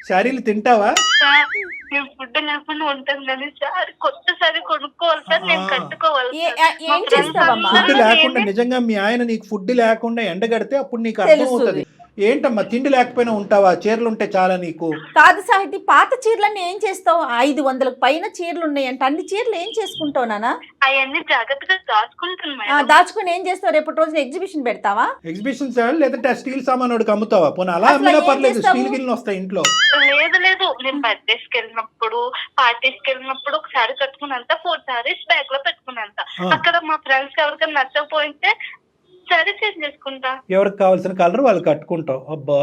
శారీలు తింటావా? సార్ నేను ఫుడ్ లేకుండా ఉంటాను కానీ సార్ కొత్త సారీ కొనుక్కోవాలి సార్, నేను కట్టుకోవాలి సార్. మా ఏం friends చేస్తావమ్మా? ఫుడ్ అందరూ లేకుండా నేనే- నిజంగా మీ ఆయన నీకు ఫుడ్ లేకుండా ఎండగడితే అప్పుడు నీకు అర్థం అవుతుంది. ఏంటమ్మా తిండి లేకపోయినా ఉంటావా? చీరలు ఉంటే చాలా నీకు. కాదు సాహితి, పాత చీరలన్నీ ఏం చేస్తావు? 500 పైన చీరలు ఉన్నాయంట. అన్ని చీరలు ఏం చేసుకుంటావు నాన్న? అవన్నీ జాగ్రత్తగా దాచుకుంటాను మేడం. దాచుకుని ఏం చేస్తావు? రేపటి రోజున ఎగ్జిబిషన్ పెడతావా? ఎగ్జిబిషన్ సార్ లేదంటే ఆ స్టీల్ సామాన్ వాడికి అమ్ముతావా? పోనీ అలా అసలు అమ్మినా ఏం పర్లేదు, చేస్తావు? స్టీల్ గిన్నెలు వస్తాయి ఇంట్లో. లేదు నేను బర్త్డేస్ కి వెళ్ళినప్పుడు పార్టీస్ కి వెళ్ళినప్పుడు ఒకసారి కట్టుకున్నంత 4 సారీస్ బ్యాగ్ లో పెట్టుకున్నంత. అక్కడ మా ఫ్రెండ్స్ ఎవరికైనా నచ్చకపోతే సరే చేంజ్ చేసుకుంటా. ఎవరికి కావాల్సిన కలర్ వాళ్ళు కట్టుకుంటావు. అబ్బా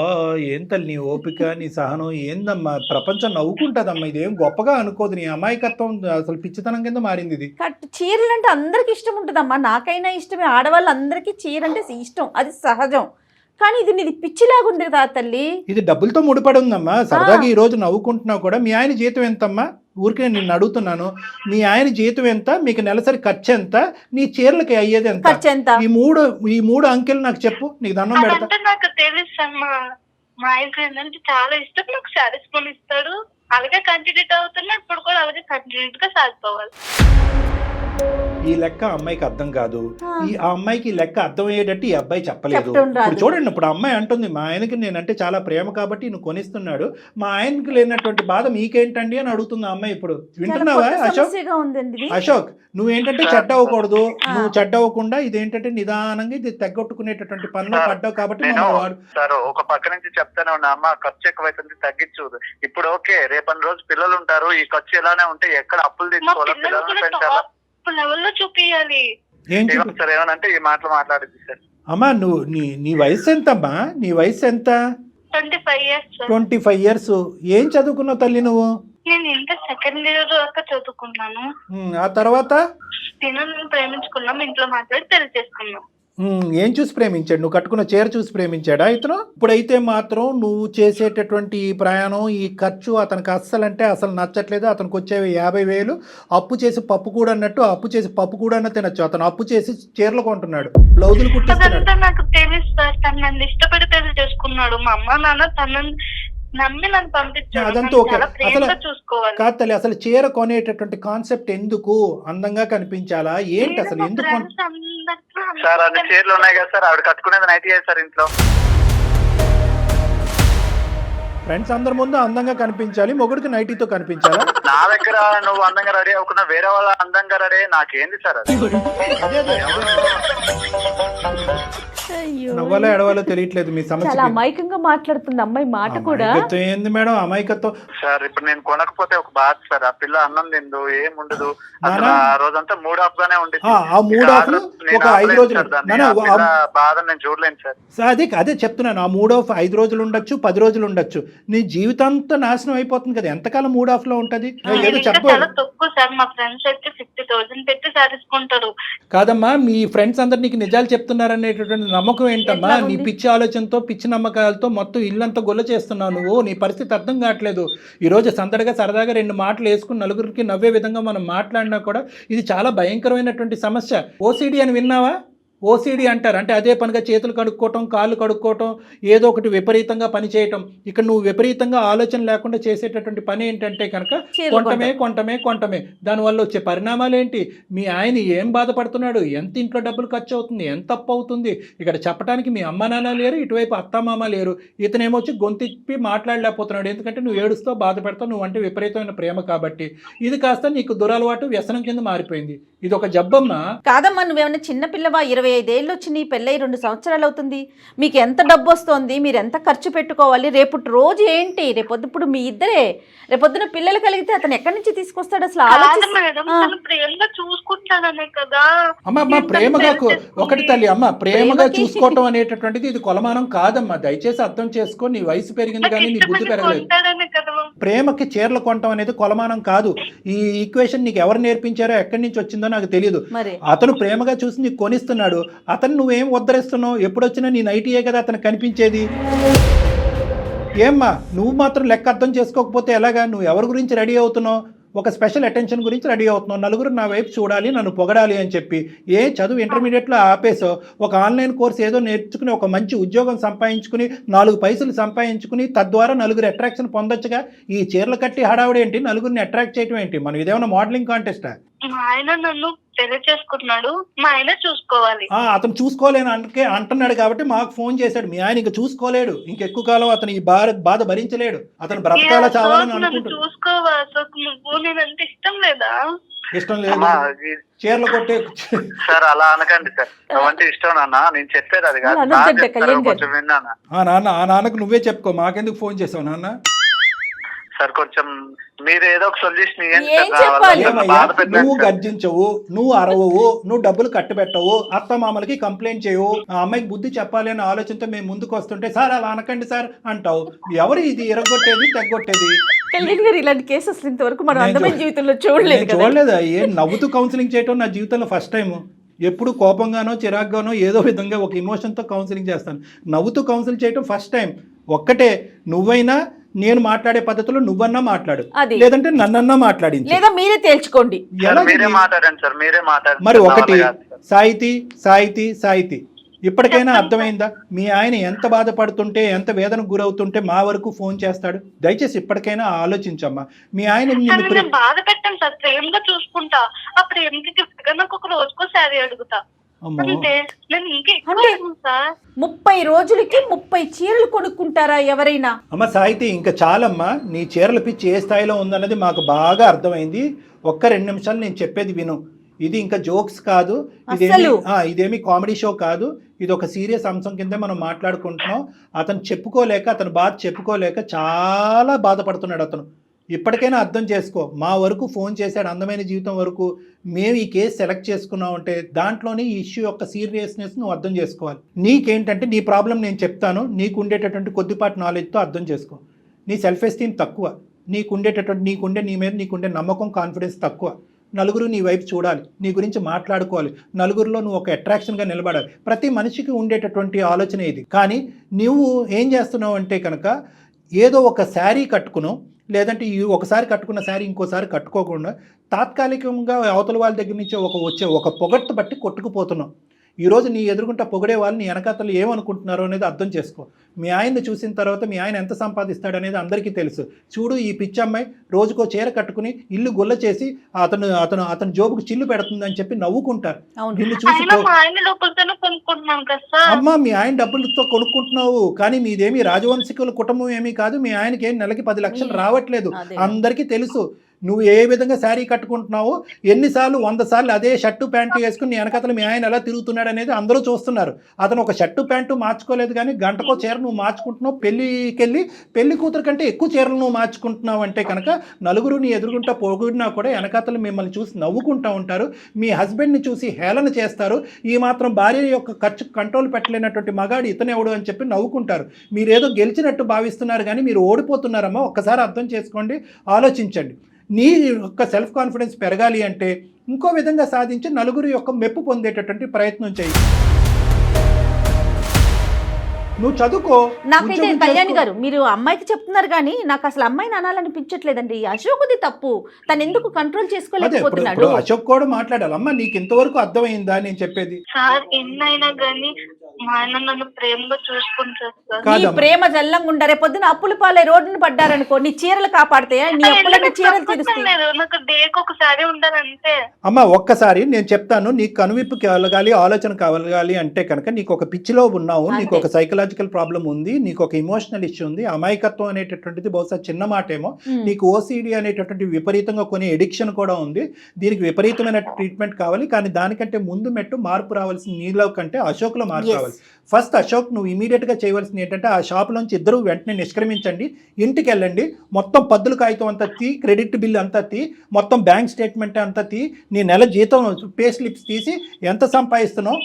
ఏం తల్లి నీ ఓపిక, నీ సహనం ఏందమ్మా? ప్రపంచం నవ్వుకుంటుందమ్మా. ఇదేం గొప్పగా అనుకోదు. నీ అమాయకత్వం అసలు పిచ్చితనం కింద మారింది ఇది. చీరలు అంటే అందరికి ఇష్టం ఉంటుందమ్మా. నాకైనా ఇష్టమే, ఆడవాళ్ళందరికీ చీర అంటే ఇష్టం, అది సహజం. కానీ ఇది నీది పిచ్చిలాగుంది కదా తల్లి. ఇది డబ్బులతో ముడిపడి ఉందమ్మా. సరదాగా ఈ రోజు నవ్వుకుంటున్నావు కూడా. మీ ఆయన జీతం ఎంతమ్మా? ఊరికే నిన్ను అడుగుతున్నాను. మీ ఆయన జీతం ఎంత? మీకు నెలసరి ఖర్చు ఎంత? నీ చీరలకి అయ్యేది ఎంత? ఖర్చు ఎంత? ఈ మూడు అంకెలు నాకు చెప్పు, నీకు దండం పెడతా. అదంటే నాకు తెలుసు అమ్మా. మా ఆయనకి ఏంటంటే చాలా ఇష్టం, నాకు శారీస్ కొనిస్తాడు. అలాగే కంటిన్యూ అవుతున్నా, ఇప్పుడు కూడా అలాగే కంటిన్యూ గా సాగిపోవాలి. ఈ లెక్క అమ్మాయికి అర్థం కాదు. ఆ అమ్మాయికి ఈ లెక్క అర్థం అయ్యేటట్టు ఈ అబ్బాయి చెప్పలేదు. చెప్తుండ్రాదు. ఇప్పుడు చూడండి, ఇప్పుడు అమ్మాయి అంటుంది మా ఆయనకి నేనంటే చాలా ప్రేమ కాబట్టి నువ్వు కొనిస్తున్నాడు, మా ఆయనకి లేనటువంటి బాధ మీకేంటండి అని అడుగుతుంది ఆ అమ్మాయి. ఇప్పుడు వింటున్నావా అశోక్? సమస్యగా ఉందండి ఇది. అశోక్ నువ్వేంటంటే చెడ్డ అవ్వకూడదు. నువ్వు చెడ్డ అవ్వకుండా ఇదేంటంటే నిదానంగా ఇది తెగొట్టుకునేటటువంటి పనిలో పడ్డావు కాబట్టి నేను వాడు. సార్ ఒక పక్క నుంచి చెప్తానే ఉన్నా, అమ్మ ఖర్చు ఎక్కువైతుంది తగ్గించు. ఇప్పుడు ఓకే, రేపటి రోజు పిల్లలు ఉంటారు, ఈ ఖర్చు ఇలానే ఉంటే ఎక్కడ అప్పులు మా తీసుకోవాలా? పిల్లలు పిల్లల్ని కూడా పెంచాలా? టాప్ లెవెల్లో చూపియాలి. ఏం సార్ ఏమనంటే ఈ మాటలు మాట్లాడింది సార్. అమ్మా నువ్వు నీ వయసు ఎంతమ్మా? నీ వయసు ఎంత? 25 years సార్. 25 years. ఏం చదువుకున్నావు తల్లి నువ్వు? నేను ఇంటర్ సెకండ్ ఇయర్ దాకా చదువుకున్నాను. ఆ తర్వాత నేను ప్రేమించుకున్నాం, ఇంట్లో మాట్లాడి పెళ్లి చేసుకున్నాం. ఏం చూసి ప్రేమించాడు? నువ్వు కట్టుకున్న చీర చూసి ప్రేమించాడా ఇతను? ఇప్పుడైతే మాత్రం నువ్వు చేసేటటువంటి ఈ ప్రయాణం, ఈ ఖర్చు అతనికి అస్సలంటే అసలు నచ్చట్లేదు. అతనికి వచ్చేవి 50,000 అప్పు చేసి పప్పు కూడా అన్నట్టు, అప్పు చేసి పప్పు కూడా తినొచ్చు. అతను అప్పు చేసి చీరలు కొంటున్నాడు, బ్లౌజులు కుట్టిస్తున్నాడు. అదంతా నాకు తెలుసు సార్. తను నన్ను ఇష్టపడి పెళ్లి చేసుకున్నాడు. మా అమ్మ నాన్న తనని నమ్మి నన్ను పంపించాడు. అదంతా నన్ను ఓకే. చాలా అసలు ప్రేమగా చూసుకోవాలి. కాదు తల్లి, అసలు చీర కొనేటటువంటి కాన్సెప్ట్ ఎందుకు? అందంగా కనిపించాలా ఏంటి? అసలు ఎందుకు సార్ అన్ని చీరలు ఉన్నాయి కదా సార్, ఆవిడ కట్టుకునేది నైట్ సార్ ఇంట్లో. ఫ్రెండ్స్ అందరి ముందు అందంగా కనిపించాలి, మొగుడికి నైటీతో కనిపించాలా? నా దగ్గర నువ్వు అందంగా రెడీ అవ్వకుండా వేరే వాళ్ళ అందంగా రెడీ నాకేంది సార్ అది? అయ్యో, నవ్వాలో ఎడవాలో తెలియట్లేదు మీ సమస్య. చాలా అమాయకంగా మాట్లాడుతుంది అమ్మాయి మాట కూడా. అమాయకత్వం ఏంది మేడం? అమాయకత్వం సార్ ఇప్పుడు నేను కొనకపోతే ఒక బాధ సార్. ఆ పిల్ల అన్నం తిందు, ఏం ఉండదు. అసలు ఆ రోజంతా మూడ్ ఆఫ్ గానే ఉండేది. ఆ మూడ్ ఆఫ్ ఒక 5 రోజులు బాధ నేను చూడలేను సార్. అదే చెప్తున్నాను. ఆ మూడ్ ఆఫ్ 5 రోజులు ఉండొచ్చు, 10 రోజులు ఉండొచ్చు. నీ జీవితంతో నాశనం అయిపోతుంది కదా. ఎంతకాలం మూడ్ ఆఫ్ లో ఉంటది? ఏదో చెప్పు. చాలా తక్కువ సార్. మా ఫ్రెండ్స్ అయితే 50,000 పెట్టి సారీస్ కొంటారు. కాదమ్మా, మీ ఫ్రెండ్స్ అందరు నీకు నిజాలు చెప్తున్నారనేటటువంటి నమ్మకం ఏంటమ్మా? నీ పిచ్చి ఆలోచనతో, పిచ్చి నమ్మకాలతో మొత్తం ఇల్లంతా గొల్ల చేస్తున్నావు నువ్వు. నీ పరిస్థితి అర్థం కావట్లేదు. ఈరోజు సందడిగా సరదాగా 2 మాటలు వేసుకుని నలుగురికి నవ్వే విధంగా మనం మాట్లాడినా కూడా ఇది చాలా భయంకరమైనటువంటి సమస్య. ఓసిడి అని విన్నావా? ఓసిడి అంటారు. అంటే అదే పనిగా చేతులు కడుక్కోవటం, కాళ్ళు కడుక్కోవటం, ఏదో ఒకటి విపరీతంగా పని చేయటం. ఇక్కడ నువ్వు విపరీతంగా ఆలోచన లేకుండా చేసేటటువంటి పని ఏంటంటే కనుక కొంటమే. దానివల్ల వచ్చే పరిణామాలు ఏంటి? మీ ఆయన ఏం బాధపడుతున్నాడు? ఎంత ఇంట్లో డబ్బులు ఖర్చు అవుతుంది? ఎంత అప్పు అవుతుంది? ఇక్కడ చెప్పడానికి మీ అమ్మ నాన్న లేరు, ఇటువైపు అత్తమామ లేరు. ఇతనేమొచ్చి గొంతిప్పి మాట్లాడలేకపోతున్నాడు. ఎందుకంటే నువ్వు ఏడుస్తావు, బాధపడతావు, నువ్వు అంటే విపరీతమైన ప్రేమ కాబట్టి. ఇది కాస్త నీకు దురలవాటు, వ్యసనం కింద మారిపోయింది. ఇది ఒక జబ్బమ్మా. కాదమ్మా, నువ్వేమన్నా చిన్నపిల్లవా? 20 25 ఏళ్ళు వచ్చినాయి, పెళ్ళై 2 సంవత్సరాలు అవుతుంది. మీకు ఎంత డబ్బు వస్తుంది, మీరు ఎంత ఖర్చు పెట్టుకోవాలి, రేపు రోజు ఏంటి, రేపొద్దు మీ ఇద్దరే, రేపొద్దున పిల్లలు కలిగితే అతను ఎక్కడి నుంచి తీసుకొస్తాడు అసలు కాదు ఆలోచిస్తే మేడం, తను ప్రేమగా చూసుకుంటాననే కదా. అమ్మ ప్రేమగా ఒకటి తల్లి, ప్రేమగా చూసుకోవటం అనేటటువంటిది ఇది కొలమానం కాదమ్మా. దయచేసి అర్థం చేసుకో. నీ వయసు పెరిగింది కానీ నీ బుద్ధి పెరగలేదు. ఉంటాడనే కదా. ప్రేమకి చీరలు కొనటం అనేది కొలమానం కాదు. ఈ ఈక్వేషన్ నీకు ఎవరు నేర్పించారో, ఎక్కడి నుంచి వచ్చిందో నాకు తెలియదు. మరి అతను ప్రేమగా చూసి నీకు కొనిస్తున్నాడు, అతను నువ్వేం ఉద్ధరిస్తున్నావు? ఎప్పుడొచ్చినా నీ నైటీయే కదా అతను కనిపించేది. ఏమ్మా నువ్వు మాత్రం లెక్క అర్థం చేసుకోకపోతే ఎలాగా? నువ్వు ఎవరి గురించి రెడీ అవుతున్నావు? ఒక స్పెషల్ అటెన్షన్ గురించి రెడీ అవుతున్నావు. నలుగురు నా వైపు చూడాలి, నన్ను పొగడాలి అని చెప్పి. చదువు ఇంటర్మీడియట్లో ఆపేసో ఒక ఆన్లైన్ కోర్స్ ఏదో నేర్చుకుని ఒక మంచి ఉద్యోగం సంపాదించుకుని 4 పైసలు సంపాదించుకుని తద్వారా నలుగురు అట్రాక్షన్ పొందొచ్చుగా. ఈ చీరలు కట్టి హడావుడు ఏంటి? నలుగురిని అట్రాక్ట్ చేయడం ఏంటి? మనం ఇదేమన్నా మోడలింగ్ కాంటెస్టా? మా ఆయన నన్ను పెళ్లి చేసుకుంటున్నాడు, మా ఆయన చూసుకోవాలి. అతను చూసుకోలేను అంటున్నాడు కాబట్టి మాకు ఫోన్ చేశాడు. మీ ఆయన ఇంక చూసుకోలేడు, ఇంకెక్కువ కాలం అతను ఈ బాధ భరించలేడు. అతను బ్రతకాల చావాలని అనుకుంటాడు. చూసుకోవా నువ్వు? నేనంటే ఇష్టం లేదా? ఇష్టం లేదు, చీరలు కొట్టే. సార్ అలా అనకండి సార్, అవంటే ఇష్టం నాన్న. నేను చెప్పేది అది కాదు, కొంచెం విన్నానా. ఆ నాన్నకు నువ్వే చెప్పుకో, మాకెందుకు ఫోన్ చేసావు నాన్న? సార్ కొంచెం మీరు ఏదో ఒక సొల్యూషన్ నువ్వు గర్జించవు, నువ్వు అరవవు, నువ్వు డబ్బులు కట్టబెట్టవు, అత్త మామలకి కంప్లైంట్ చేయవు. ఆ అమ్మాయికి బుద్ధి చెప్పాలి అనే ఆలోచనతో మేము ముందుకు వస్తుంటే సార్ అలా అనకండి సార్ అంటావు. ఎవరు ఇది ఎరగొట్టేది తెగొట్టేది? ఇలాంటి కేసెస్ ఇంతవరకు మనం అందమైన జీవితంలో చూడలేదు. నవ్వుతూ కౌన్సిలింగ్ చేయటం నా జీవితంలో ఫస్ట్ టైం. ఎప్పుడు కోపంగానో చిరాగ్గానో ఏదో విధంగా ఒక ఇమోషన్తో కౌన్సిలింగ్ చేస్తాను. నవ్వుతూ కౌన్సిలింగ్ చేయటం ఫస్ట్ టైం. ఒక్కటే, నువ్వైనా నేను మాట్లాడే పద్ధతిలో నువ్వన్నా మాట్లాడు, లేదంటే నన్నన్నా మాట్లాడింది, లేదా మీరే తేల్చుకోండి. మరి ఒకటి సాహితీ ఇప్పటికైనా అర్థమైందా? మీ ఆయన ఎంత బాధపడుతుంటే, ఎంత వేదనకు గురవుతుంటే మా వరకు ఫోన్ చేస్తాడు? దయచేసి ఇప్పటికైనా ఆలోచించమ్మా. మీ ఆయన బాధ పెట్టాను సార్, ప్రేమగా చూసుకుంటా. ఆ ప్రేమకి గిఫ్ట్ గా నాకు ఒక రోజుకో శారీ అడుగుతా. 30 రోజులకి 30 చీరలు కొనుక్కుంటారా ఎవరైనా? అమ్మ సాహితీ, ఇంకా చాలమ్మా. నీ చీరల పిచ్చి ఏ స్థాయిలో ఉందన్నది మాకు బాగా అర్థమైంది. 1-2 నిమిషాలు నేను చెప్పేది విను. ఇది ఇంకా జోక్స్ కాదు, ఇదేమి కామెడీ షో కాదు. ఇది ఒక సీరియస్ అంశం కింద మనం మాట్లాడుకుంటున్నాం. అతని బాధ చెప్పుకోలేక చాలా బాధపడుతున్నాడు అతను. ఇప్పటికైనా అర్థం చేసుకో. మా వరకు ఫోన్ చేశాడు, అందమైన జీవితం వరకు. మేము ఈ కేసు సెలెక్ట్ చేసుకున్నాం అంటే దాంట్లోనే ఈ ఇష్యూ యొక్క సీరియస్నెస్ నువ్వు అర్థం చేసుకోవాలి. నీకేంటంటే నీ ప్రాబ్లం నేను చెప్తాను, నీకు ఉండేటటువంటి కొద్దిపాటి నాలెడ్జ్తో అర్థం చేసుకో. నీ సెల్ఫ్ ఎస్టీమ్ తక్కువ, నీ మీద నీకుండే నమ్మకం, కాన్ఫిడెన్స్ తక్కువ. నలుగురు నీ వైపు చూడాలి, నీ గురించి మాట్లాడుకోవాలి, నలుగురిలో నువ్వు ఒక అట్రాక్షన్గా నిలబడాలి. ప్రతి మనిషికి ఉండేటటువంటి ఆలోచన ఇది. కానీ నువ్వు ఏం చేస్తున్నావు అంటే కనుక ఏదో ఒక శారీ కట్టుకున్నావు, లేదంటే ఒకసారి కట్టుకున్న శారీ ఇంకోసారి కట్టుకోకుండా తాత్కాలికంగా అవతల వాళ్ళ దగ్గర నుంచి వచ్చే ఒక పొగట్టు బట్టి కొట్టుకుపోతున్నావు. ఈరోజు నీ ఎదురుకుంటా పొగిడే వాళ్ళు నీ వెనకాతలు ఏమనుకుంటున్నారో అనేది అర్థం చేసుకో. మీ ఆయన్ని చూసిన తర్వాత మీ ఆయన ఎంత సంపాదిస్తాడు అనేది అందరికీ తెలుసు. చూడు, ఈ పిచ్చమ్మాయి రోజుకో చీర కట్టుకుని ఇల్లు గుల్ల చేసి అతను జోబుకు చిల్లు పెడుతుందని చెప్పి నవ్వుకుంటారు. నిన్ను చూసి అమ్మా మీ ఆయన డబ్బులతో కొనుక్కుంటున్నావు, కానీ మీదేమి రాజవంశికుల కుటుంబం ఏమీ కాదు. మీ ఆయనకి నెలకి 10 లక్షలు రావట్లేదు, అందరికీ తెలుసు. నువ్వు ఏ విధంగా శారీ కట్టుకుంటున్నావు, ఎన్నిసార్లు 100 సార్లు అదే షర్టు ప్యాంటు వేసుకుని నీ వెనకతలు మీ ఆయన ఎలా తిరుగుతున్నాడు అనేది అందరూ చూస్తున్నారు. అతను ఒక షర్టు ప్యాంటు మార్చుకోలేదు, కానీ గంటకో చీర నువ్వు మార్చుకుంటున్నావు. పెళ్లి కూతురు కంటే ఎక్కువ చీరలు నువ్వు మార్చుకుంటున్నావు అంటే కనుక నలుగురు నీ ఎదురుగుంటా పొగిడినా కూడా వెనకతలు మిమ్మల్ని చూసి నవ్వుకుంటూ ఉంటారు. మీ హస్బెండ్ని చూసి హేళన చేస్తారు. ఈ మాత్రం భార్య యొక్క ఖర్చు కంట్రోల్ పెట్టలేనటువంటి మగాడు ఇతను ఎవడు అని చెప్పి నవ్వుకుంటారు. మీరేదో గెలిచినట్టు భావిస్తున్నారు, కానీ మీరు ఓడిపోతున్నారమ్మా. ఒక్కసారి అర్థం చేసుకోండి, ఆలోచించండి. నీ యొక్క సెల్ఫ్ కాన్ఫిడెన్స్ పెరగాలి అంటే ఇంకో విధంగా సాధించి నలుగురు యొక్క మెప్పు పొందేటటువంటి ప్రయత్నం చేయి. నువ్వు చదువుకో. నాకైతే కళ్యాణి గారు మీరు అమ్మాయికి చెప్తున్నారు, కానీ నాకు అసలు అమ్మాయిని అనాలనిపించట్లేదండి. అశోక్ది తప్పు, తను ఎందుకు కంట్రోల్ చేసుకోలేకపోతున్నాడు? అశోక్ కూడా మాట్లాడాలి. అమ్మ నీకు ఇంతవరకు అర్థమైందా నేను చెప్పేది? సార్ ఎన్నైనా కానీ మా ఆయన నన్ను ప్రేమగా చూసుకుంటారు సార్. నీ ప్రేమ జల్లంగా ఉండ, రేపు పొద్దున అప్పుల పాలై రోడ్డును పడ్డారనుకో, నీ చీరలు కాపాడతాయా? నీ అప్పులన్నీ చీరలు తీరుస్తాయి. నాకు డేకి ఒకసారి ఉండాలంటే. అమ్మ ఒక్కసారి నేను చెప్తాను, నీకు కనువిప్పు కలగాలి, ఆలోచన కలగాలి అంటే కనుక నీకు ఒక పిచ్చిలో ఉన్నావు, నీకు ఒక సైకలాజికల్ సైకలాజికల్ ప్రాబ్లం ఉంది, నీకు ఒక ఇమోషనల్ ఇష్యూ ఉంది, అమాయకత్వం అనేటటువంటిది బహుశా చిన్న మాటేమో, నీకు ఓసిడి అనేటటువంటి విపరీతంగా కొన్ని ఎడిక్షన్ కూడా ఉంది, దీనికి విపరీతమైన ట్రీట్మెంట్ కావాలి, కానీ దానికంటే ముందు మెట్టు మార్పు రావాల్సిన నీలో కంటే అశోక్లో మార్పు రావాలి. ఫస్ట్ అశోక్ నువ్వు ఇమీడియట్గా చేయవలసింది ఏంటంటే ఆ షాప్లోంచి ఇద్దరు వెంటనే నిష్క్రమించండి, ఇంటికి వెళ్ళండి, మొత్తం పద్దుల కాగితం అంతా తీ, క్రెడిట్ బిల్ అంతా తీ, మొత్తం బ్యాంక్ స్టేట్మెంట్ అంతా తీ, నీ నెల జీతం పే స్లిప్స్ తీసి ఎంత సంపాదిస్తున్నావు,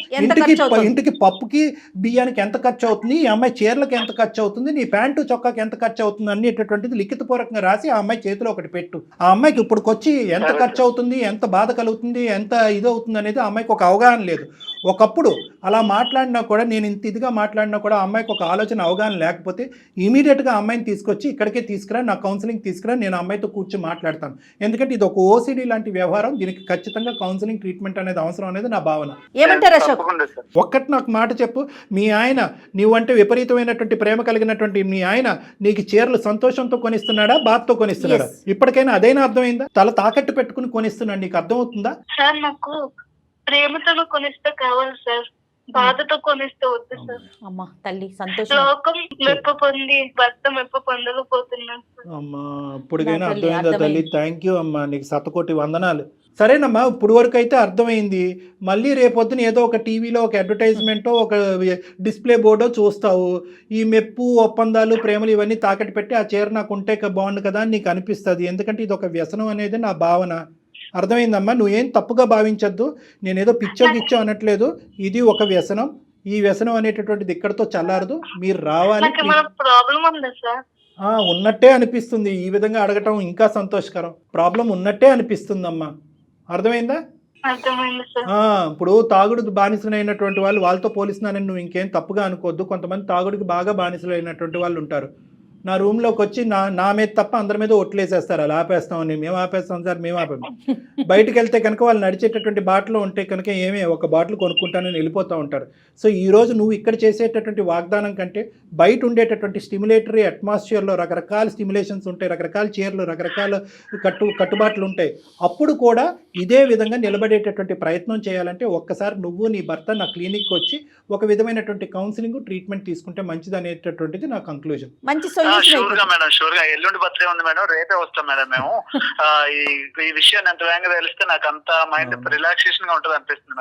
ఇంటికి పప్పుకి బియ్యానికి ఎంత ఖర్చు అవుతుంది, ఈ అమ్మాయి చీరలకు ఎంత ఖర్చు అవుతుంది, నీ ప్యాంటు చొక్కాకి ఎంత ఖర్చు అవుతుంది అనేటటువంటిది లిఖితపూర్వకంగా రాసి ఆ అమ్మాయి చేతిలో ఒకటి పెట్టు. ఆ అమ్మాయికి ఇప్పుడుకొచ్చి ఎంత ఖర్చు అవుతుంది, ఎంత బాధ కలుగుతుంది, ఎంత ఇది అవుతుంది అనేది ఆ అమ్మాయికి ఒక అవగాహన లేదు. ఒకప్పుడు అలా మాట్లాడినా కూడా, నేను ఇంత ఇదిగా మాట్లాడినా కూడా ఆ అమ్మాయికి ఒక ఆలోచన అవగాహన లేకపోతే ఇమీడియట్గా ఆ అమ్మాయిని తీసుకొచ్చి ఇక్కడికే తీసుకురా, నా కౌన్సిలింగ్ తీసుకురా, నేను అమ్మాయితో కూర్చొని మాట్లాడతాను. ఎందుకంటే ఇది ఒక ఓసిడి లాంటి వ్యవహారం, దీనికి ఖచ్చితంగా కౌన్సిలింగ్ ట్రీట్మెంట్ అనేది అవసరం అనేది నా భావన. ఏమంటారు అశోక్? ఒక్కటి నాకు మాట చెప్పు, మీ ఆయన నీవంటే విపరీతమైనటువంటి ప్రేమ కలిగినటువంటి మీ ఆయన నీకు చీరలు సంతోషంతో కొనిస్తున్నాడా, బాధతో కొనిస్తున్నాడా? ఇప్పటికైనా అదైనా అర్థమైందా? తల తాకట్టు పెట్టుకుని కొనిస్తున్నాడు, నీకు అర్థమవుతుందా? సార్ నాకు ప్రేమతో కొనిస్తే కావాలి సార్, బాధతో కొనిస్తే వద్దు సార్. అమ్మా తల్లి సంతోషం. లోకం మెప్ప పొంది భర్త మెప్ప పొందకపోతున్నాను సార్. అమ్మా ఇప్పుడుకైనా అర్థమైందా తల్లి? థ్యాంక్ యూ అమ్మా, నీకు 100,000,000 వందనాలు. సరేనమ్మా, ఇప్పుడు వరకు అయితే అర్థమైంది. మళ్ళీ రేపొద్దున ఏదో ఒక టీవీలో ఒక అడ్వర్టైజ్మెంటో ఒక డిస్ప్లే బోర్డో చూస్తావు, ఈ మెప్పు ఒప్పందాలు ప్రేమలు ఇవన్నీ తాకట్టు పెట్టి ఆ చీర నాకు ఉంటే బాగుండు కదా అని నీకు అనిపిస్తుంది. ఎందుకంటే ఇది ఒక వ్యసనం అనేది నా భావన. అర్థమైందమ్మా, నువ్వేం తప్పుగా భావించద్దు, నేనేదో పిచ్చో గిచ్చో అనట్లేదు, ఇది ఒక వ్యసనం. ఈ వ్యసనం అనేటటువంటిది ఇక్కడతో చల్లారదు, మీరు రావాలి. ప్రాబ్లం ఉందా సార్? ఉన్నట్టే అనిపిస్తుంది, ఈ విధంగా అడగటం ఇంకా సంతోషకరం. ప్రాబ్లం ఉన్నట్టే అనిపిస్తుందమ్మా, అర్థమైందా? ఇప్పుడు తాగుడు బానిసలైనటువంటి వాళ్ళు, వాళ్ళతో పోలిస్తున్నానని నువ్వు ఇంకేం తప్పుగా అనుకోవద్దు. కొంతమంది తాగుడికి బాగా బానిసలైనటువంటి వాళ్ళు ఉంటారు. నా రూమ్లోకి వచ్చి నా మీద తప్ప అందరి మీద ఒట్లేసేస్తారు, అలా ఆపేస్తామని. మేము ఆపేస్తాం సార్, మేము ఆపాము. బయటకు వెళ్తే కనుక వాళ్ళు నడిచేటటువంటి బాటలు ఉంటే కనుక ఒక బాటిల్ కొనుక్కుంటానని వెళ్ళిపోతూ ఉంటారు. సో ఈరోజు నువ్వు ఇక్కడ చేసేటటువంటి వాగ్దానం కంటే బయట ఉండేటటువంటి స్టిమ్యులేటరీ అట్మాస్ఫియర్లో రకరకాల స్టిమ్యులేషన్స్ ఉంటాయి, రకరకాల చీరలు, రకరకాల కట్టుబాట్లు ఉంటాయి. అప్పుడు కూడా ఇదే విధంగా నిలబడేటటువంటి ప్రయత్నం చేయాలంటే ఒక్కసారి నువ్వు నీ భర్త నా క్లినిక్కి వచ్చి ఒక విధమైనటువంటి కౌన్సిలింగ్ ట్రీట్మెంట్ తీసుకుంటే మంచిది అనేటటువంటిది నా కంక్లూజన్. మంచి షూర్ గా మేడం, షూర్ గా. ఎల్లుండి బర్త్డే ఉంది మేడం, రేపే వస్తాం మేడం మేము. ఈ విషయాన్ని ఎంత వేగంగా తెలిస్తే నాకు అంత మైండ్ రిలాక్సేషన్ గా ఉంటుంది అనిపిస్తుంది.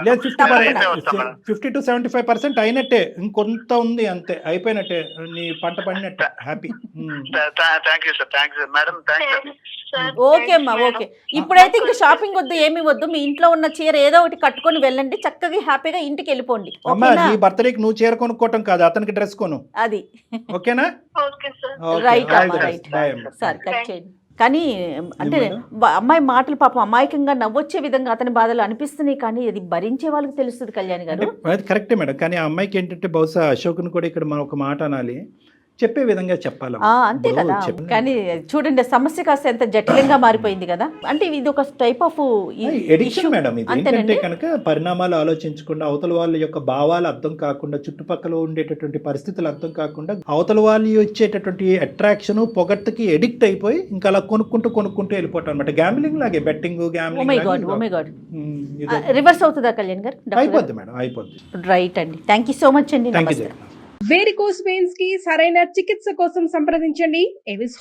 50 to 75% అయినట్టే, ఇంకొంత ఉంది అంతే, అయిపోయినట్టే, నీ పంట పడినట్టే. Happy. Thank you sir, thank you madam, thank you. Okay అమ్మా, ఓకే. ఇప్పుడైతే ఇంకా షాపింగ్ వద్దు, ఏమి వద్దు, మీ ఇంట్లో ఉన్న చీర ఏదో ఒకటి కట్టుకొని వెళ్ళండి, చక్కగా హ్యాపీగా ఇంటికి వెళ్ళిపోండి. అమ్మా నీ బర్త్డేకి నువ్వు చీర కొనుక్కోవటం కాదు, అతనికి డ్రెస్ కొను, అది ఓకేనా? రైట్ అమ్మా, రైట్ సార్, కట్ చేయండి. కానీ అంటే అమ్మాయి మాటలు పాపం అమాయకంగా నవ్వొచ్చే విధంగా అతని బాధలు అనిపిస్తున్నాయి, కానీ అది భరించే వాళ్ళకి తెలుస్తుంది కళ్యాణి గారు. అది కరెక్టే మేడం, కానీ ఆ అమ్మాయికి ఏంటంటే బహుశా అశోక్ని కూడా ఇక్కడ మనం ఒక మాట అనాలి, చెప్పే విధంగా చెప్పాలి. అంతే కదా, కానీ చూడండి సమస్య కాస్త ఎంత జటిలంగా మారిపోయింది కదా. అంటే ఇది ఒక టైప్ ఆఫ్ ఎడిక్షన్ మేడం. ఇది ఏంటంటే కనుక పరిణామాలు ఆలోచించకుండా, అవతల వాళ్ళ యొక్క భావాలు అర్థం కాకుండా, చుట్టుపక్కల ఉండేటటువంటి పరిస్థితులు అర్థం కాకుండా, అవతల వాళ్ళు ఇచ్చేటటువంటి అట్రాక్షన్ పొగట్టుకి ఎడిక్ట్ అయిపోయి ఇంకా అలా కొనుక్కుంటూ వెళ్ళిపోవటం అనమాట. గ్యాంబ్లింగ్ లాగే, బెట్టింగ్, రివర్స్ అవుతుందా కళ్యాణ్ గారు? అయిపోద్ది మేడం, అయిపోద్ది. రైట్ అండి, థ్యాంక్ యూ సో మచ్ అండి. వెరికోస్ వెయిన్స్ కి సరైన చికిత్స కోసం సంప్రదించండి ఎవిస్